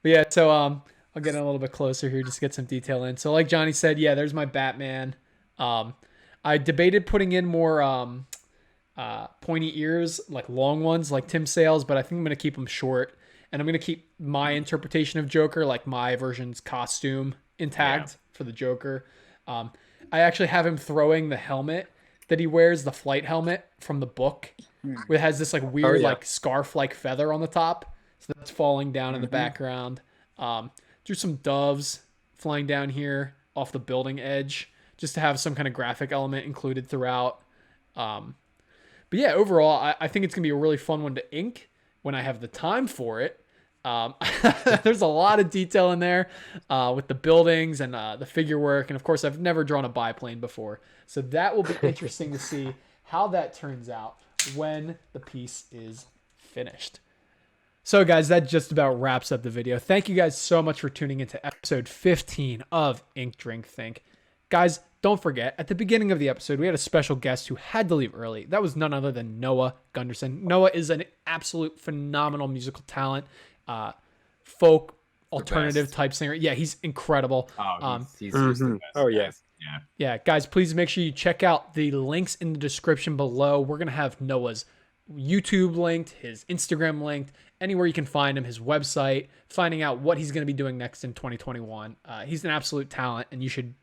yeah, so I'll get a little bit closer here just to get some detail in. So like Johnny said, yeah, there's my Batman. I debated putting in more pointy ears, like long ones like Tim Sale's, but I think I'm going to keep them short. And I'm going to keep my interpretation of Joker, like my version's costume, intact for the Joker. I actually have him throwing the helmet that he wears, the flight helmet from the book. It has this like weird like scarf-like feather on the top. So that's falling down in the background. There's some doves flying down here off the building edge just to have some kind of graphic element included throughout. But yeah, overall, I think it's going to be a really fun one to ink when I have the time for it. There's a lot of detail in there with the buildings and the figure work. And of course, I've never drawn a biplane before. So that will be interesting to see how that turns out when the piece is finished. So guys, that just about wraps up the video. Thank you guys so much for tuning into episode 15 of Ink Drink Think. Guys, don't forget, at the beginning of the episode, we had a special guest who had to leave early. That was none other than Noah Gundersen. Noah is an absolute phenomenal musical talent, folk, alternative type singer. Yeah, he's incredible. Oh, he's the best. Oh, yeah. Yeah, guys, please make sure you check out the links in the description below. We're going to have Noah's YouTube linked, his Instagram linked, anywhere you can find him, his website, finding out what he's going to be doing next in 2021. He's an absolute talent, and you should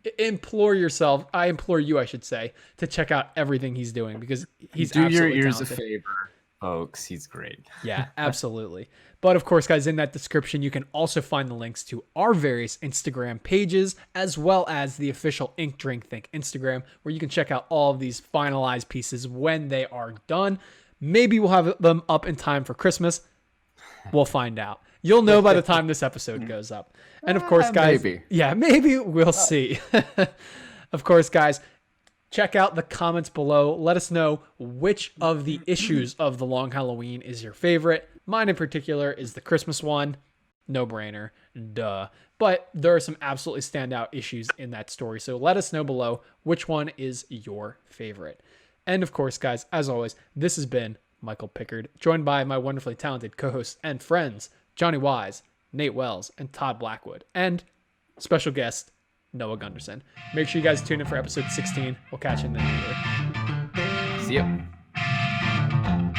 I implore you, I should say, to check out everything he's doing because he's Do your absolutely ears talented. a favor, folks. He's great. Yeah, absolutely. But of course, guys, in that description, you can also find the links to our various Instagram pages, as well as the official Ink Drink Think Instagram, where you can check out all of these finalized pieces when they are done. Maybe we'll have them up in time for Christmas. We'll find out. You'll know by the time this episode goes up. And of course, guys, maybe we'll see. Of course, guys, check out the comments below. Let us know which of the issues of The Long Halloween is your favorite. Mine in particular is the Christmas one. No brainer. Duh. But there are some absolutely standout issues in that story. So let us know below which one is your favorite. And of course, guys, as always, this has been Michael Pickard, joined by my wonderfully talented co-hosts and friends, Johnny Wise, Nate Wells, and Todd Blackwood, and special guest, Noah Gundersen. Make sure you guys tune in for episode 16. We'll catch you in the new year. See ya.